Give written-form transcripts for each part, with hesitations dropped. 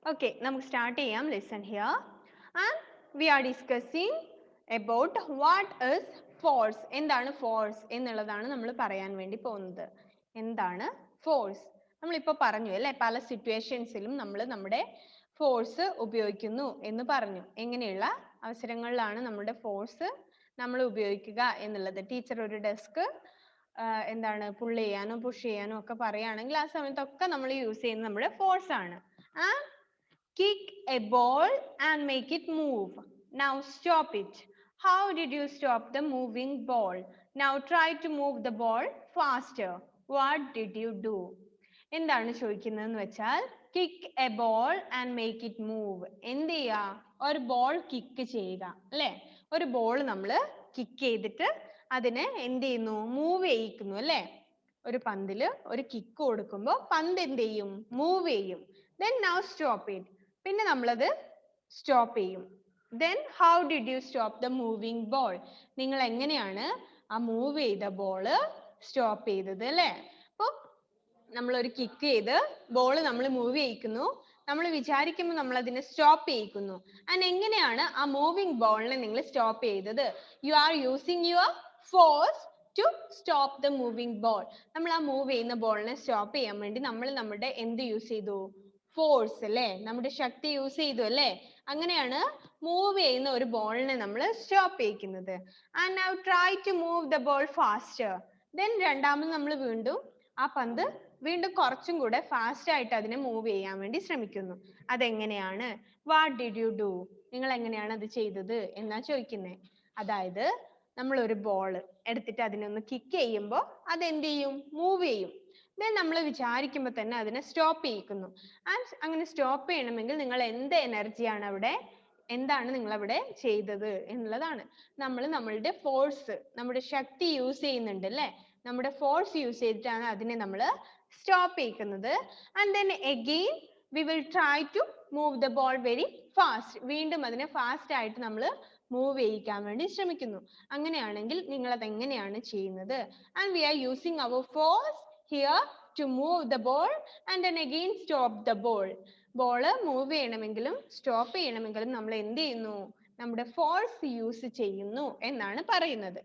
Okay, നമുക്ക് start ചെയ്യാം. Listen here. And we are discussing about what is force. എന്താണ് force എന്നുള്ളതാണ് നമ്മൾ പറയാൻ വേണ്ടി പോകുന്നത്. എന്താണ് force? നമ്മൾ ഇപ്പോൾ പറഞ്ഞു അല്ലേ, പല സിറ്റുവേഷൻസിലും നമ്മൾ നമ്മുടെ ഫോഴ്സ് ഉപയോഗിക്കുന്നു എന്ന് പറഞ്ഞു. എങ്ങനെയുള്ള അവസരങ്ങളിലാണ് നമ്മുടെ ഫോഴ്സ് നമ്മൾ ഉപയോഗിക്കുക എന്നുള്ളത്. ടീച്ചർ ഒരു ഡെസ്ക് എന്താണ് പുൾ ചെയ്യാനോ പുഷ് ചെയ്യാനോ ഒക്കെ പറയുകയാണെങ്കിൽ ആ സമയത്തൊക്കെ നമ്മൾ യൂസ് ചെയ്യുന്നത് നമ്മുടെ ഫോഴ്സ് ആണ്. Kick a ball and make it move. Now stop it. How did you stop the moving ball? Now try to move the ball faster. What did you do? എന്താണ് ചോദിക്കുന്നതെന്ന് വെച്ചാൽ kick a ball and make it move. എന്ത് ചെയ്യുക? ഒരു ball kick ചെയ്യുക അല്ലേ? ഒരു ball നമ്മൾ kick ചെയ്തിട്ട് അതിനെ എന്ത് ചെയ്യുന്നു? മൂവ് ചെയ്യിക്കുന്നു അല്ലേ? ഒരു പന്തിൽ ഒരു കിക്ക് കൊടുക്കുമ്പോൾ പന്ത് എന്ത് ചെയ്യും? മൂവ് ചെയ്യും. Then now stop it. പിന്നെ നമ്മളത് സ്റ്റോപ്പ് ചെയ്യും. Then how did you stop the moving ball? നിങ്ങൾ എങ്ങനെയാണ് ആ മൂവ് ചെയ്ത ബോൾ സ്റ്റോപ്പ് ചെയ്തത് അല്ലേ? അപ്പോൾ നമ്മൾ ഒരു കിക്ക് ചെയ്ത് ബോൾ നമ്മൾ മൂവ് ചെയ്യിക്കുന്നു. നമ്മൾ വിചാരിക്കുമ്പോൾ നമ്മൾ അതിനെ സ്റ്റോപ്പ് ചെയ്യിക്കുന്നു. ആൻഡ് എങ്ങനെയാണ് ആ മൂവിങ് ബോളിനെ നിങ്ങൾ സ്റ്റോപ്പ് ചെയ്തത്? You are using your force to stop the moving ball. നമ്മൾ ആ മൂവ് ചെയ്യുന്ന ബോളിനെ സ്റ്റോപ്പ് ചെയ്യാൻ വേണ്ടി നമ്മൾ നമ്മുടെ എന്ത് യൂസ് ചെയ്തു? ഫോഴ്സ് അല്ലേ? നമ്മുടെ ശക്തി യൂസ് ചെയ്തു അല്ലേ? അങ്ങനെയാണ് മൂവ് ചെയ്യുന്ന ഒരു ബോളിനെ നമ്മൾ സ്റ്റോപ്പ് ചെയ്യിക്കുന്നത്. And now try to move the ball faster. Then രണ്ടാമത് നമ്മൾ വീണ്ടും ആ പന്ത് വീണ്ടും കുറച്ചും കൂടെ ഫാസ്റ്റ് ആയിട്ട് അതിനെ മൂവ് ചെയ്യാൻ വേണ്ടി ശ്രമിക്കുന്നു. അതെങ്ങനെയാണ്? What did you do? നിങ്ങൾ എങ്ങനെയാണ് അത് ചെയ്തത് എന്നാ ചോദിക്കുന്നത്. അതായത് നമ്മൾ ഒരു ബോൾ എടുത്തിട്ട് അതിനൊന്ന് കിക്ക് ചെയ്യുമ്പോൾ അത് എന്ത് ചെയ്യും? മൂവ് ചെയ്യും. ദെൻ നമ്മൾ വിചാരിക്കുമ്പോൾ തന്നെ അതിനെ സ്റ്റോപ്പ് ചെയ്യിക്കുന്നു. ആൻഡ് അങ്ങനെ സ്റ്റോപ്പ് ചെയ്യണമെങ്കിൽ നിങ്ങൾ എന്ത് എനർജിയാണ് അവിടെ, എന്താണ് നിങ്ങൾ അവിടെ ചെയ്തത് എന്നുള്ളതാണ്. നമ്മൾ നമ്മളുടെ ഫോഴ്സ്, നമ്മുടെ ശക്തി യൂസ് ചെയ്യുന്നുണ്ട് അല്ലേ? നമ്മുടെ ഫോഴ്സ് യൂസ് ചെയ്തിട്ടാണ് അതിനെ നമ്മൾ സ്റ്റോപ്പ് ചെയ്യിക്കുന്നത്. And then again we will try to move the ball very fast. വീണ്ടും അതിനെ ഫാസ്റ്റ് ആയിട്ട് നമ്മൾ മൂവ് ചെയ്യിക്കാൻ വേണ്ടി ശ്രമിക്കുന്നു. അങ്ങനെയാണെങ്കിൽ നിങ്ങൾ അത് എങ്ങനെയാണ് ചെയ്യുന്നത്? And we are using our force here to move the ball and then again stop the ball. Ball move ചെയ്യണമെങ്കിലും സ്റ്റോപ്പ് ചെയ്യണമെങ്കിലും നമ്മൾ എന്ത് ചെയ്യുന്നു? നമ്മുടെ ഫോഴ്സ് യൂസ് ചെയ്യുന്നു എന്നാണ് പറയുന്നത്.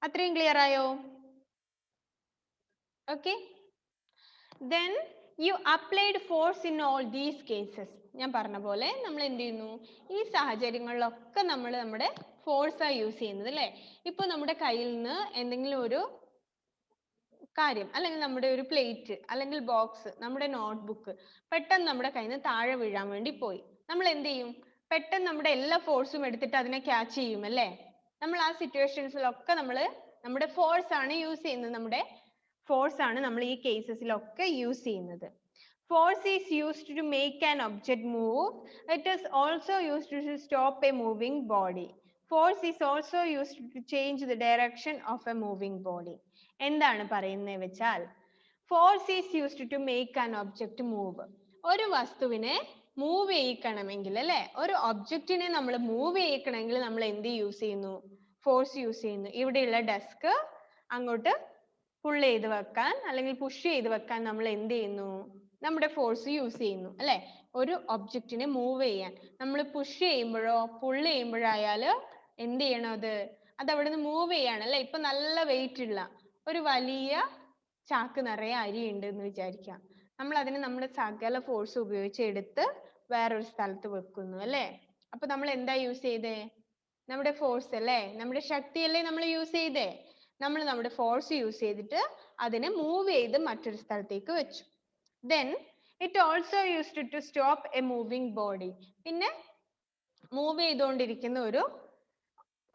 അത്രയും ക്ലിയർ ആയോ? Okay. Then you applied force in all these cases. ഞാൻ പറഞ്ഞ പോലെ നമ്മൾ എന്ത് ചെയ്യുന്നു? ഈ സാഹചര്യങ്ങളിലൊക്കെ നമ്മൾ നമ്മുടെ ഫോഴ്സാണ് യൂസ് ചെയ്യുന്നത് അല്ലേ? ഇപ്പൊ നമ്മുടെ കയ്യിൽ നിന്ന് എന്തെങ്കിലും ഒരു കാര്യം, അല്ലെങ്കിൽ നമ്മുടെ ഒരു പ്ലേറ്റ് അല്ലെങ്കിൽ ബോക്സ്, നമ്മുടെ നോട്ട്ബുക്ക് പെട്ടെന്ന് നമ്മുടെ കയ്യിൽ നിന്ന് താഴെ വീഴാൻ വേണ്ടി പോയി. നമ്മൾ എന്ത് ചെയ്യും? പെട്ടെന്ന് നമ്മുടെ എല്ലാ ഫോഴ്സും എടുത്തിട്ട് അതിനെ ക്യാച്ച് ചെയ്യും അല്ലേ? നമ്മൾ ആ സിറ്റുവേഷൻസിലൊക്കെ നമ്മൾ നമ്മുടെ ഫോഴ്സ് ആണ് യൂസ് ചെയ്യുന്നത്. നമ്മുടെ ഫോഴ്സ് ആണ് നമ്മൾ ഈ കേസസിലൊക്കെ യൂസ് ചെയ്യുന്നത്. Force is used to make an object move. It is also used to stop a moving body. Force is also used to change the direction of a moving body. എന്താണ് പറയുന്നത് വെച്ചാൽ force is used to make an object move. ഒരു വസ്തുവിനെ move ചെയ്യിക്കണമെങ്കിൽ അല്ലെ, ഒരു ഒബ്ജക്റ്റിനെ നമ്മൾ move ചെയ്യിക്കണമെങ്കിൽ നമ്മൾ എന്ത് യൂസ് ചെയ്യുന്നു? ഫോഴ്സ് യൂസ് ചെയ്യുന്നു. ഇവിടെയുള്ള ഡെസ്ക് അങ്ങോട്ട് പുൾ ചെയ്ത് വെക്കാൻ അല്ലെങ്കിൽ പുഷ് ചെയ്ത് വെക്കാൻ നമ്മൾ എന്ത് ചെയ്യുന്നു? നമ്മുടെ ഫോഴ്സ് യൂസ് ചെയ്യുന്നു അല്ലെ? ഒരു ഒബ്ജക്റ്റിനെ മൂവ് ചെയ്യാൻ നമ്മൾ പുഷ് ചെയ്യുമ്പോഴോ പുൾ ചെയ്യുമ്പോഴായാല് എന്ത് ചെയ്യണം? അത് അവിടെ നിന്ന് മൂവ് ചെയ്യാണ് അല്ലെ? ഇപ്പൊ നല്ല വെയിറ്റ് ഉള്ള ഒരു വലിയ ചാക്ക് നിറയെ അരി ഉണ്ട് എന്ന് വിചാരിക്കാം. നമ്മൾ അതിനെ നമ്മുടെ സകല ഫോഴ്സ് ഉപയോഗിച്ച് എടുത്ത് വേറൊരു സ്ഥലത്ത് വെക്കുന്നു അല്ലെ? അപ്പൊ നമ്മൾ എന്താ യൂസ് ചെയ്തേ? നമ്മുടെ ഫോഴ്സ് അല്ലേ? നമ്മുടെ ശക്തിയല്ലേ നമ്മൾ യൂസ് ചെയ്തേ? നമ്മൾ നമ്മുടെ ഫോഴ്സ് യൂസ് ചെയ്തിട്ട് അതിനെ മൂവ് ചെയ്ത് മറ്റൊരു സ്ഥലത്തേക്ക് വെച്ചു. Then it also used to stop a moving body. പിന്നെ മൂവ് ചെയ്തുകൊണ്ടിരിക്കുന്ന ഒരു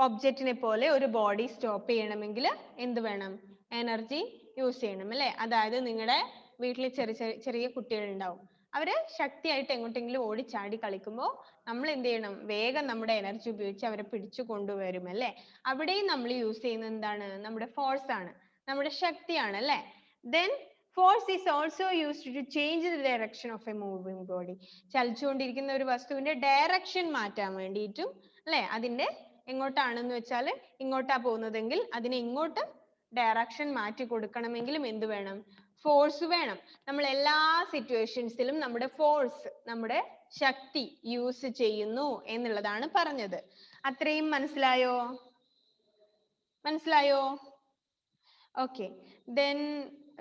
ഒബ്ജക്റ്റിനെ പോലെ ഒരു ബോഡി സ്റ്റോപ്പ് ചെയ്യണമെങ്കിൽ എന്ത് വേണം? എനർജി യൂസ് ചെയ്യണം അല്ലേ? അതായത് നിങ്ങളുടെ വീട്ടിൽ ചെറിയ കുട്ടികൾ ഉണ്ടാവും. അവര് ശക്തിയായിട്ട് എങ്ങോട്ടെങ്കിലും ഓടിച്ചാടി കളിക്കുമ്പോൾ നമ്മൾ എന്ത് ചെയ്യണം? വേഗം നമ്മുടെ എനർജി ഉപയോഗിച്ച് അവരെ പിടിച്ചു കൊണ്ടുവരും അല്ലേ? അവിടെയും നമ്മൾ യൂസ് ചെയ്യുന്നത് എന്താണ്? നമ്മുടെ ഫോഴ്സ് ആണ്, നമ്മുടെ ശക്തിയാണ് അല്ലേ? Then force is also used to change the direction of a moving body. ചലിച്ചുകൊണ്ടിരിക്കുന്ന ഒരു വസ്തുവിന്റെ ഡയറക്ഷൻ മാറ്റാൻ വേണ്ടിയിട്ടും അല്ലേ? അതിന്റെ എങ്ങോട്ടാണെന്ന് വെച്ചാൽ ഇങ്ങോട്ടാ പോകുന്നതെങ്കിൽ അതിനെ ഇങ്ങോട്ട് ഡയറക്ഷൻ മാറ്റി കൊടുക്കണമെങ്കിലും എന്ത് വേണം? ഫോഴ്സ് വേണം. നമ്മൾ എല്ലാ സിറ്റുവേഷൻസിലും നമ്മുടെ ഫോഴ്സ്, നമ്മുടെ ശക്തി യൂസ് ചെയ്യുന്നു എന്നുള്ളതാണ് പറഞ്ഞത്. അത്രയും മനസ്സിലായോ? മനസ്സിലായോ? ഓക്കെ. ദെൻ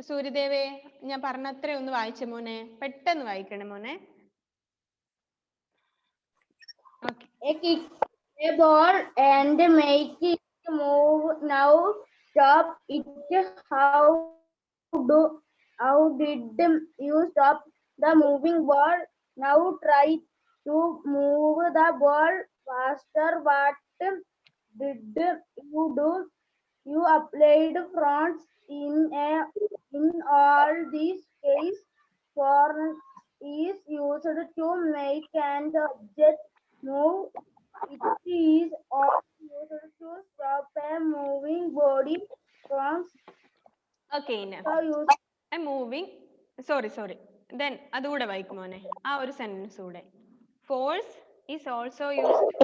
സൂര്യദേവേ, ഞാൻ പറഞ്ഞ അത്രയും ഒന്ന് വായിച്ച മോനെ, പെട്ടെന്ന് വായിക്കണേ മോനെ. Okay. Kick a ball and make it move. Now stop it. How did you stop the moving ball? Now try to move the ball faster. What did you do? You applied front in all these cases. Force is used to make an object move. It is also used to stop a moving body from okay. use. Moving, sorry then അതുകൂടെ വായിക്കും മോനെ, ആ ഒരു sentence കൂടെ. Force is also used.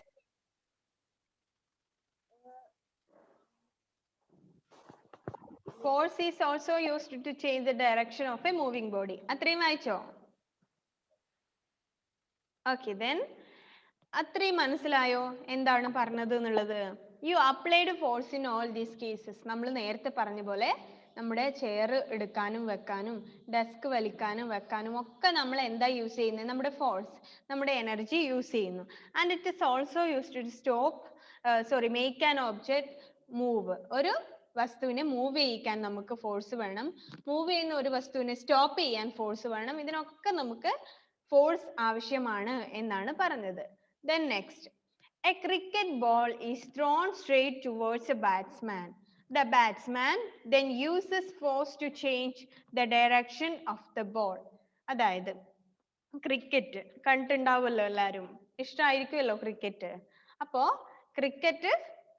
Force is also used to change the direction of a moving body. അത്രയും വായിച്ചോ? Okay. Then അത്രയും മനസ്സിലായോ എന്താണ് പറഞ്ഞത് എന്നുള്ളത്? You applied force in all these cases. നമ്മൾ നേരത്തെ പറഞ്ഞ പോലെ നമ്മുടെ ചെയർ എടുക്കാനും വെക്കാനും ഡെസ്ക് വലിക്കാനും വെക്കാനും ഒക്കെ നമ്മൾ എന്താ യൂസ് ചെയ്യുന്നത്? നമ്മുടെ ഫോഴ്സ്, നമ്മുടെ എനർജി യൂസ് ചെയ്യുന്നു. And it is also used to stop make an object move. ഒരു വസ്തുവിനെ മൂവ് ചെയ്യിക്കാൻ നമുക്ക് ഫോഴ്സ് വേണം. മൂവ് ചെയ്യുന്ന ഒരു വസ്തുവിനെ സ്റ്റോപ്പ് ചെയ്യാൻ ഫോഴ്സ് വേണം. ഇതിനൊക്കെ നമുക്ക് ഫോഴ്സ് ആവശ്യമാണ് എന്നാണ് പറഞ്ഞത്. Then next, a cricket ball is thrown straight towards a batsman. The batsman then uses force to change the direction of the ball. അതായത് ക്രിക്കറ്റ് കണ്ടിട്ടുണ്ടാവുമല്ലോ എല്ലാവരും, ഇഷ്ടമായിരിക്കുമല്ലോ ക്രിക്കറ്റ്. അപ്പോ ക്രിക്കറ്റ്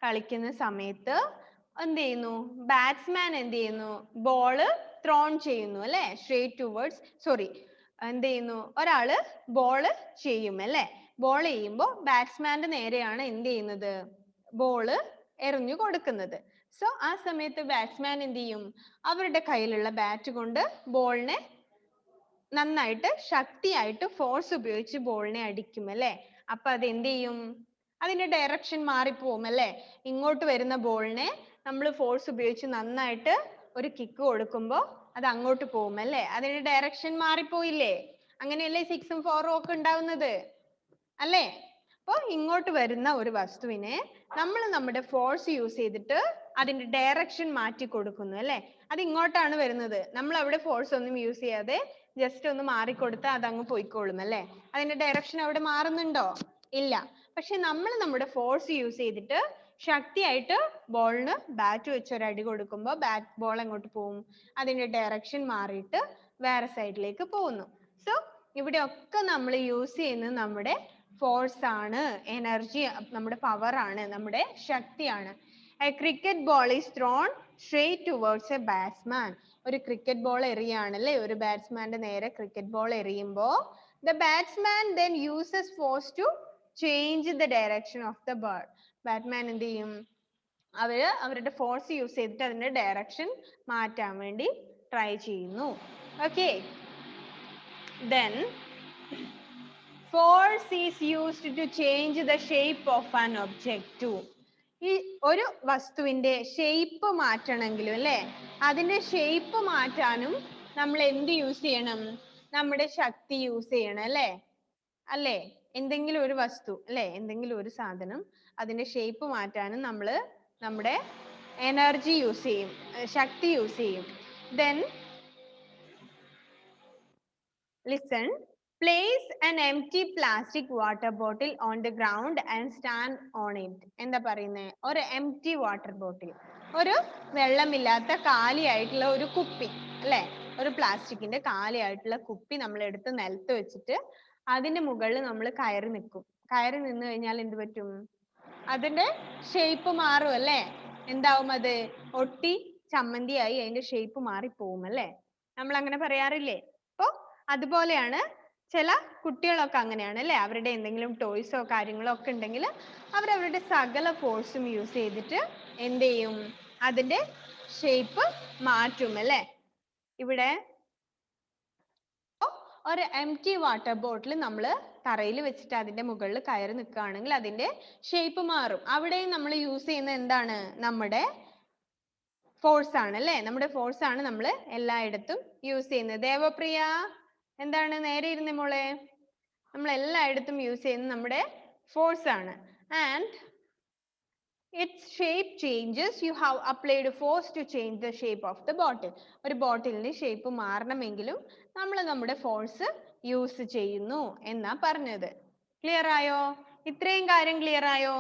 കളിക്കുന്ന സമയത്ത് എന്ത് ചെയ്യുന്നു? ബാറ്റ്സ്മാൻ എന്ത് ചെയ്യുന്നു? ബോള് ത്രോൺ ചെയ്യുന്നു അല്ലെ? സ്ട്രേറ്റ് ടുവേർഡ്സ് എന്ത് ചെയ്യുന്നു? ഒരാള് ബോള് ചെയ്യും അല്ലെ? ബോൾ ചെയ്യുമ്പോൾ ബാറ്റ്സ്മാന്റെ നേരെയാണ് എന്ത് ചെയ്യുന്നത്? ബോള് എറിഞ്ഞു കൊടുക്കുന്നത്. സോ ആ സമയത്ത് ബാറ്റ്സ്മാൻ എന്ത് ചെയ്യും? അവരുടെ കയ്യിലുള്ള ബാറ്റ് കൊണ്ട് ബോളിനെ നന്നായിട്ട് ശക്തിയായിട്ട് ഫോഴ്സ് ഉപയോഗിച്ച് ബോളിനെ അടിക്കും അല്ലെ? അപ്പൊ അത് എന്ത് ചെയ്യും? അതിന്റെ ഡയറക്ഷൻ മാറിപ്പോവും അല്ലെ? ഇങ്ങോട്ട് വരുന്ന ബോളിനെ നമ്മൾ ഫോഴ്സ് ഉപയോഗിച്ച് നന്നായിട്ട് ഒരു കിക്ക് കൊടുക്കുമ്പോൾ അത് അങ്ങോട്ട് പോവും അല്ലെ? അതിന്റെ ഡയറക്ഷൻ മാറിപ്പോയില്ലേ? അങ്ങനെയല്ലേ 6ഉം 4ഉം ഒക്കെ ഉണ്ടാവുന്നത് അല്ലേ? അപ്പൊ ഇങ്ങോട്ട് വരുന്ന ഒരു വസ്തുവിനെ നമ്മൾ നമ്മുടെ ഫോഴ്സ് യൂസ് ചെയ്തിട്ട് അതിന്റെ ഡയറക്ഷൻ മാറ്റി കൊടുക്കുന്നു അല്ലെ? അത് ഇങ്ങോട്ടാണ് വരുന്നത്. നമ്മൾ അവിടെ ഫോഴ്സ് ഒന്നും യൂസ് ചെയ്യാതെ ജസ്റ്റ് ഒന്ന് മാറിക്കൊടുത്താൽ അത് അങ്ങ് പോയിക്കോളും അല്ലെ? അതിന്റെ ഡയറക്ഷൻ അവിടെ മാറുന്നുണ്ടോ? ഇല്ല. പക്ഷെ നമ്മൾ നമ്മുടെ ഫോഴ്സ് യൂസ് ചെയ്തിട്ട് ശക്തിയായിട്ട് ബോളിന് ബാറ്റ് വെച്ച് ഒരു അടി കൊടുക്കുമ്പോൾ ബോൾ എങ്ങോട്ട് പോവും? അതിന്റെ ഡയറക്ഷൻ മാറിയിട്ട് വേറെ സൈഡിലേക്ക് പോകുന്നു. സോ ഇവിടെ ഒക്കെ നമ്മൾ യൂസ് ചെയ്യുന്നത് നമ്മുടെ ഫോഴ്സ് ആണ്, എനർജി, നമ്മുടെ പവർ ആണ്, നമ്മുടെ ശക്തിയാണ്. A cricket ball is thrown straight towards a batsman. ഒരു ക്രിക്കറ്റ് ബോൾ എറിയാണല്ലേ? ഒരു ബാറ്റ്സ്മാന്റെ നേരെ ക്രിക്കറ്റ് ബോൾ എറിയുമ്പോൾ the batsman then uses force to change the direction of the ball. Batman എന്ത് ചെയ്യും? അവരുടെ ഫോഴ്സ് യൂസ് ചെയ്തിട്ട് അതിന്റെ ഡയറക്ഷൻ മാറ്റാൻ വേണ്ടി ട്രൈ ചെയ്യുന്നു. Okay. Then force is used to change the shape of an object too. ഈ ഒരു വസ്തുവിന്റെ ഷേപ്പ് മാറ്റണമെങ്കിലും അല്ലെ? അതിന്റെ ഷേപ്പ് മാറ്റാനും നമ്മൾ എന്ത് യൂസ് ചെയ്യണം? നമ്മുടെ ശക്തി യൂസ് ചെയ്യണം അല്ലേ? എന്തെങ്കിലും ഒരു വസ്തു അല്ലെ, എന്തെങ്കിലും ഒരു സാധനം അതിന്റെ ഷേപ്പ് മാറ്റാനും നമ്മൾ നമ്മുടെ എനർജി യൂസ് ചെയ്യും, ശക്തി യൂസ് ചെയ്യും. Then listen. Place an empty plastic water bottle on the ground and stand on it. എന്താ പറയുന്നേ? ഒരു empty water bottle, ഒരു വെള്ളമില്ലാത്ത കാലിയായിട്ടുള്ള ഒരു കുപ്പി അല്ലേ? ഒരു പ്ലാസ്റ്റിക്കിന്റെ കാലിയായിട്ടുള്ള കുപ്പി നമ്മൾ എടുത്ത് നിലത്ത് വെച്ചിട്ട് അതിന്റെ മുകളിൽ നമ്മൾ കയറി നിൽക്കും. കയറി നിന്ന് കഴിഞ്ഞാൽ എന്ത് പറ്റും? അതിന്റെ ഷേപ്പ് മാറും അല്ലേ? എന്താവും? അത് ഒട്ടി ചമ്മന്തിയായി അതിന്റെ ഷേപ്പ് മാറിപ്പോവും അല്ലേ? നമ്മൾ അങ്ങനെ പറയാറില്ലേ? അപ്പൊ അതുപോലെയാണ് ചില കുട്ടികളൊക്കെ അങ്ങനെയാണ് അല്ലേ? അവരുടെ എന്തെങ്കിലും ടോയ്സോ കാര്യങ്ങളോ ഒക്കെ ഉണ്ടെങ്കിൽ അവരവരുടെ സകല ഫോഴ്സും യൂസ് ചെയ്തിട്ട് എന്ത് ചെയ്യും? അതിന്റെ ഷേപ്പ് മാറ്റും അല്ലേ? ഇവിടെ ഒരു empty water bottle നമ്മൾ തറയിൽ വെച്ചിട്ട് അതിന്റെ മുകളിൽ കയറി നിൽക്കുകയാണെങ്കിൽ അതിന്റെ ഷേപ്പ് മാറും. അവിടെയും നമ്മൾ യൂസ് ചെയ്യുന്ന എന്താണ്? നമ്മുടെ ഫോഴ്സ് ആണ് അല്ലേ? നമ്മുടെ ഫോഴ്സ് ആണ് നമ്മൾ എല്ലായിടത്തും യൂസ് ചെയ്യുന്നത്. ദേവപ്രിയ എന്താണ്? നേരെ ഇരുന്നേ മോളെ. നമ്മൾ എല്ലായിടത്തും യൂസ് ചെയ്യുന്നത് നമ്മുടെ ഫോഴ്സ് ആണ്. And its shape changes, you have applied force to change the shape of the bottle. ഒരു ബോട്ടിലിന്റെ ഷേപ്പ് മാറണമെങ്കിലും നമ്മൾ നമ്മുടെ ഫോഴ്സ് യൂസ് ചെയ്യുന്നു എന്നാ പറഞ്ഞത്. ക്ലിയർ ആയോ? ഇത്രയും കാര്യം ക്ലിയർ ആയോ?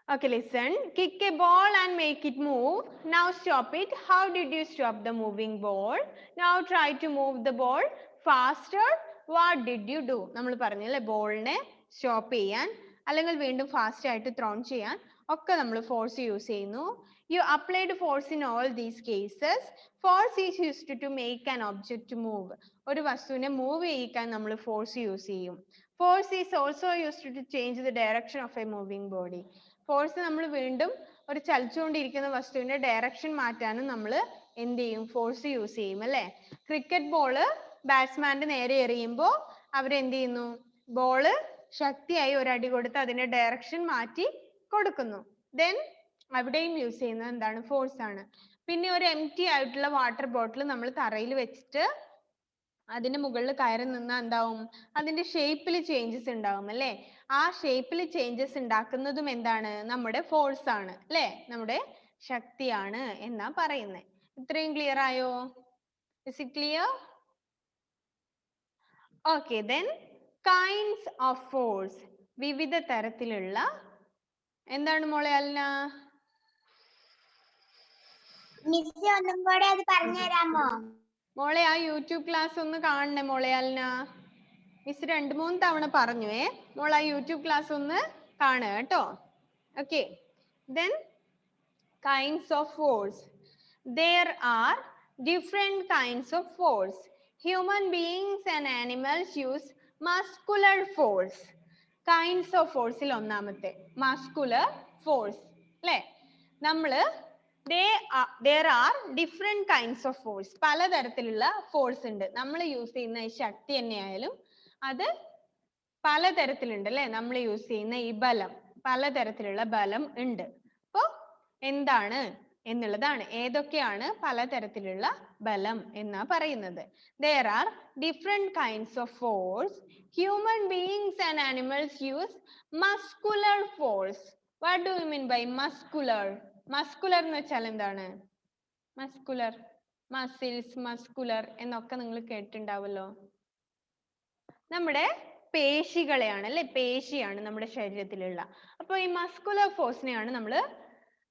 Okay, listen. Kick a ball and make it move. Now stop it. How did you stop the moving ball? Now try to move the ball faster. What did you do? നമ്മൾ പറഞ്ഞല്ലേ ബോളിനെ stop ചെയ്യാൻ അല്ലെങ്കിൽ വീണ്ടും fast ആയിട്ട് thrown ചെയ്യാൻ ഒക്കെ നമ്മൾ force use ചെയ്യുന്നു. You applied force in all these cases. Force is used to make an object to move. ഒരു വസ്തുവിനെ മൂവ് ചെയ്യിക്കാൻ നമ്മൾ ഫോഴ്സ് യൂസ് ചെയ്യും. Force is also used to change the direction of a moving body. Force നമ്മൾ വീണ്ടും ഒരു ചലിച്ചുകൊണ്ടിരിക്കുന്ന വസ്തുവിന്റെ direction മാറ്റാനും നമ്മൾ എന്ത് ചെയ്യും? ഫോഴ്സ് യൂസ് ചെയ്യും അല്ലേ? ക്രിക്കറ്റ് ബോള് ബാറ്റ്സ്മാന്റെ നേരെ എറിയുമ്പോൾ അവരെന്ത് ചെയ്യുന്നു? ബോള് ശക്തിയായി ഒരു അടി കൊടുത്ത് അതിന്റെ ഡയറക്ഷൻ മാറ്റി കൊടുക്കുന്നു. ദെൻ അവിടെയും യൂസ് ചെയ്യുന്നത് എന്താണ്? ഫോഴ്സ് ആണ്. പിന്നെ ഒരു empty ആയിട്ടുള്ള വാട്ടർ ബോട്ടിൽ നമ്മൾ തറയിൽ വെച്ചിട്ട് അതിന്റെ മുകളിൽ കയറി നിന്നാ എന്താവും? അതിന്റെ ഷേപ്പിൽ ചേഞ്ചസ് ഉണ്ടാവും അല്ലേ? ആ ഷേപ്പിൽ ചേഞ്ചസ് ഉണ്ടാക്കുന്നതും എന്താണ്? നമ്മുടെ ഫോഴ്സ് ആണ് അല്ലേ? നമ്മുടെ ശക്തിയാണ് എന്നാ പറയുന്നത്. ഇത്രയും ക്ലിയർ ആയോ? Is it clear? Okay, then kinds of force. വിവിധ തരത്തിലുള്ള എന്താണ് മോളെ അൽന? മിസ് ഒന്നും കൂടെ അത് പറഞ്ഞു തരാമോ? മോളെ ആ യൂട്യൂബ് ക്ലാസ് ഒന്ന് കാണണേ മോളെ അൽന. മിസ് 2-3 തവണ പറഞ്ഞുവേ. മോൾ ആ യൂട്യൂബ് ക്ലാസ് ഒന്ന് കാണുക കേട്ടോ. Okay, then kinds of force. There are different kinds of force. Human beings and animals use muscular force. Kinds of force ൽ ഒന്നാമത്തെ muscular force അല്ലേ? നമ്മള് there are different kinds of force. പലതരത്തിലുള്ള force ഉണ്ട്. നമ്മൾ യൂസ് ചെയ്യുന്ന ഈ ശക്തി തന്നെയായാലും അത് പലതരത്തിലുണ്ട് അല്ലേ? നമ്മൾ യൂസ് ചെയ്യുന്ന ഈ ബലം പലതരത്തിലുള്ള ബലം ഉണ്ട്. അപ്പൊ എന്താണ് എന്നുള്ളതാണ്. ഏതൊക്കെയാണ് പലതരത്തിലുള്ള ബലം എന്നാ പറയുന്നത്. There are different kinds of force. Human beings and animals use muscular force. What do you mean by muscular? Muscular എന്ന് വെച്ചാൽ എന്താണ്? Muscular, muscles, muscular എന്നൊക്കെ നിങ്ങൾ കേട്ടിട്ടുണ്ടാവല്ലോ. നമ്മുടെ പേശികളെയാണ് അല്ലെ? പേശിയാണ് നമ്മുടെ ശരീരത്തിലുള്ള. അപ്പൊ ഈ മസ്കുലർ ഫോഴ്സിനെയാണ് നമ്മൾ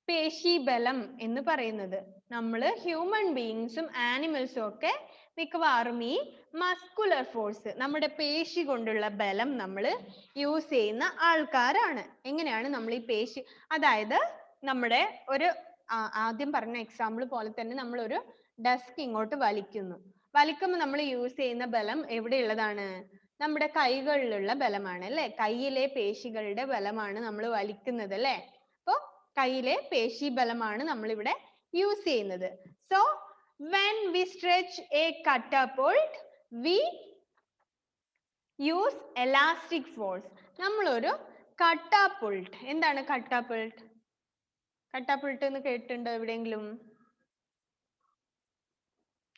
പേശി ബലം എന്ന് പറയുന്നത്. നമ്മൾ ഹ്യൂമൻ ബീയിങ്സും ആനിമൽസും ഒക്കെ മിക്കവാറും ഈ മസ്കുലർ ഫോഴ്സ് നമ്മുടെ പേശി കൊണ്ടുള്ള ബലം നമ്മൾ യൂസ് ചെയ്യുന്ന ആൾക്കാരാണ്. എങ്ങനെയാണ് നമ്മൾ ഈ പേശി, അതായത് നമ്മുടെ ഒരു ആദ്യം പറഞ്ഞ എക്സാമ്പിൾ പോലെ തന്നെ നമ്മൾ ഒരു ഡെസ്ക് ഇങ്ങോട്ട് വലിക്കുന്നു. വലിക്കുമ്പോൾ നമ്മൾ യൂസ് ചെയ്യുന്ന ബലം എവിടെയുള്ളതാണ്? നമ്മുടെ കൈകളിലുള്ള ബലമാണ് അല്ലെ? കൈയിലെ പേശികളുടെ ബലമാണ് നമ്മൾ വലിക്കുന്നത് അല്ലെ? അപ്പൊ കൈയിലെ പേശി ബലമാണ് നമ്മൾ ഇവിടെ യൂസ് ചെയ്യുന്നത്. So when we stretch a catapult, we use elastic force. നമ്മളൊരു catapult, എന്താണ് catapult? catapult എന്ന് കേട്ടിട്ടുണ്ടോ എവിടെയെങ്കിലും?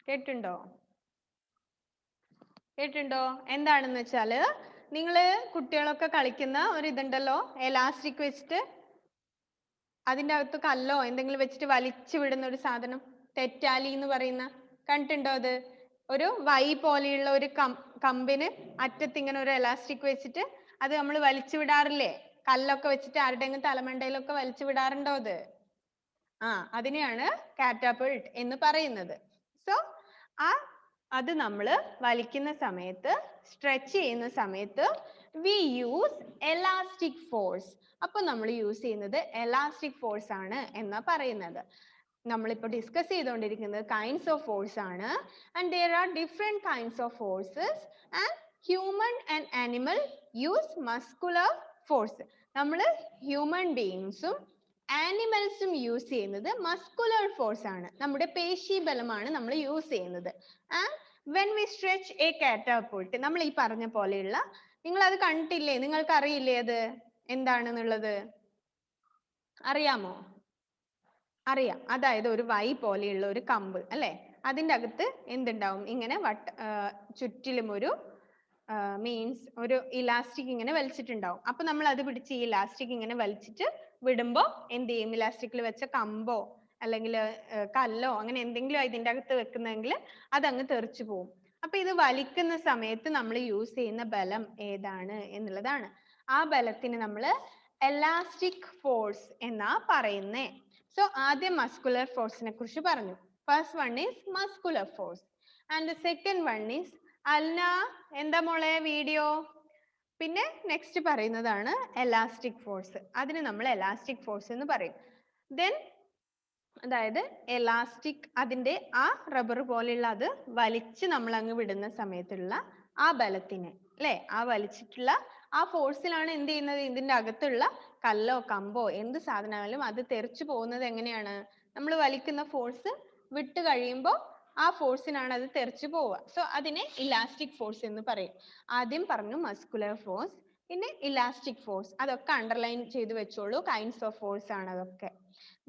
കേട്ടിട്ടുണ്ടോ? കേട്ടിട്ടുണ്ടോ? എന്താണെന്ന് വെച്ചാല് നിങ്ങള് കുട്ടികളൊക്കെ കളിക്കുന്ന ഒരു ഇതുണ്ടല്ലോ, എലാസ്റ്റിക് വെച്ചിട്ട് അതിന്റെ അകത്ത് കല്ലോ എന്തെങ്കിലും വെച്ചിട്ട് വലിച്ചു വിടുന്ന ഒരു സാധനം, തെറ്റാലി എന്ന് പറയുന്ന, കണ്ടിട്ടുണ്ടോ? അത് ഒരു വൈ പോലെയുള്ള ഒരു കമ്പിന് അറ്റത്ത് ഇങ്ങനെ ഒരു എലാസ്റ്റിക് വെച്ചിട്ട് അത് നമ്മൾ വലിച്ചു വിടാറില്ലേ? കല്ലൊക്കെ വെച്ചിട്ട് ആരുടെയെങ്കിലും തലമണ്ടയിലൊക്കെ വലിച്ചു വിടാറുണ്ടോ അത്? അതിനെയാണ് കാറ്റാപ്പിൾട്ട് എന്ന് പറയുന്നത്. സോ അത് നമ്മൾ വലിക്കുന്ന സമയത്ത്, സ്ട്രെച്ച് ചെയ്യുന്ന സമയത്ത് we use elastic force. അപ്പൊ നമ്മൾ യൂസ് ചെയ്യുന്നത് elastic force ആണ് എന്നാ പറയുന്നത്. നമ്മളിപ്പോൾ ഡിസ്കസ് ചെയ്തുകൊണ്ടിരിക്കുന്നത് kinds of force ആണ്. And there are different kinds of forces and human and animal use muscular force. നമ്മൾ ഹ്യൂമൻ ബീയിങ്സും ആനിമൽസും യൂസ് ചെയ്യുന്നത് മസ്കുലർ ഫോഴ്സ് ആണ്. നമ്മുടെ പേശി ബലമാണ് നമ്മൾ യൂസ് ചെയ്യുന്നത്. And when we stretch a catapult, നമ്മൾ ഈ പറഞ്ഞ പോലെയുള്ള, നിങ്ങൾ അത് കണ്ടിട്ടില്ലേ? നിങ്ങൾക്ക് അറിയില്ലേ അത് എന്താണെന്നുള്ളത്? അറിയാമോ? അറിയാം. അതായത് ഒരു വൈ പോലെയുള്ള ഒരു കമ്പ് അല്ലേ? അതിൻ്റെ അകത്ത് എന്തുണ്ടാവും? ഇങ്ങനെ ചുറ്റിലും ഒരു മീൻസ് ഒരു ഇലാസ്റ്റിക് ഇങ്ങനെ വലിച്ചിട്ടുണ്ടാവും. അപ്പൊ നമ്മൾ അത് പിടിച്ച് ഈ ഇലാസ്റ്റിക് ഇങ്ങനെ വലിച്ചിട്ട് വിടുമ്പോൾ എന്ത് ചെയ്യും? ഇലാസ്റ്റിക്കിൽ വെച്ച കമ്പോ അല്ലെങ്കിൽ കല്ലോ അങ്ങനെ എന്തെങ്കിലും ഇതിൻ്റെ അകത്ത് വെക്കുന്നെങ്കിൽ അതങ്ങ് തെറിച്ചു പോകും. അപ്പൊ ഇത് വലിക്കുന്ന സമയത്ത് നമ്മൾ യൂസ് ചെയ്യുന്ന ബലം ഏതാണ് എന്നുള്ളതാണ്. ആ ബലത്തിന് നമ്മൾ എലാസ്റ്റിക് ഫോഴ്സ് എന്നാ പറയുന്നേ. സോ ആദ്യം മസ്കുലർ ഫോഴ്സിനെ കുറിച്ച് പറഞ്ഞു. First one is muscular force and the second one is Alna എന്താ മോളെ വീഡിയോ. പിന്നെ നെക്സ്റ്റ് പറയുന്നതാണ് എലാസ്റ്റിക് ഫോഴ്സ്. അതിന് നമ്മൾ എലാസ്റ്റിക് ഫോഴ്സ് എന്ന് പറയും. ദെൻ അതായത് എലാസ്റ്റിക് അതിന്റെ ആ റബ്ബർ പോലെയുള്ള അത് വലിച്ച് നമ്മൾ അങ്ങ് വിടുന്ന സമയത്തുള്ള ആ ബലത്തിന് അല്ലേ, ആ വലിച്ചിട്ടുള്ള ആ ഫോഴ്സിലാണ് എന്ത് ചെയ്യുന്നത്? ഇതിന്റെ അകത്തുള്ള കല്ലോ കമ്പോ എന്ത് സാധനമായാലും അത് തെറിച്ചു പോകുന്നത് എങ്ങനെയാണ്? നമ്മൾ വലിക്കുന്ന ഫോഴ്സ് വിട്ട് കഴിയുമ്പോൾ ആ ഫോഴ്സിനാണ് അത് തെറിച്ചു പോവുക. സോ അതിനെ ഇലാസ്റ്റിക് ഫോഴ്സ് എന്ന് പറയും. ആദ്യം പറഞ്ഞു മസ്കുലർ ഫോഴ്സ്, പിന്നെ ഇലാസ്റ്റിക് ഫോഴ്സ്. അതൊക്കെ അണ്ടർലൈൻ ചെയ്ത് വെച്ചോളൂ. കൈൻഡ്സ് ഓഫ് ഫോഴ്സ് ആണ് അതൊക്കെ.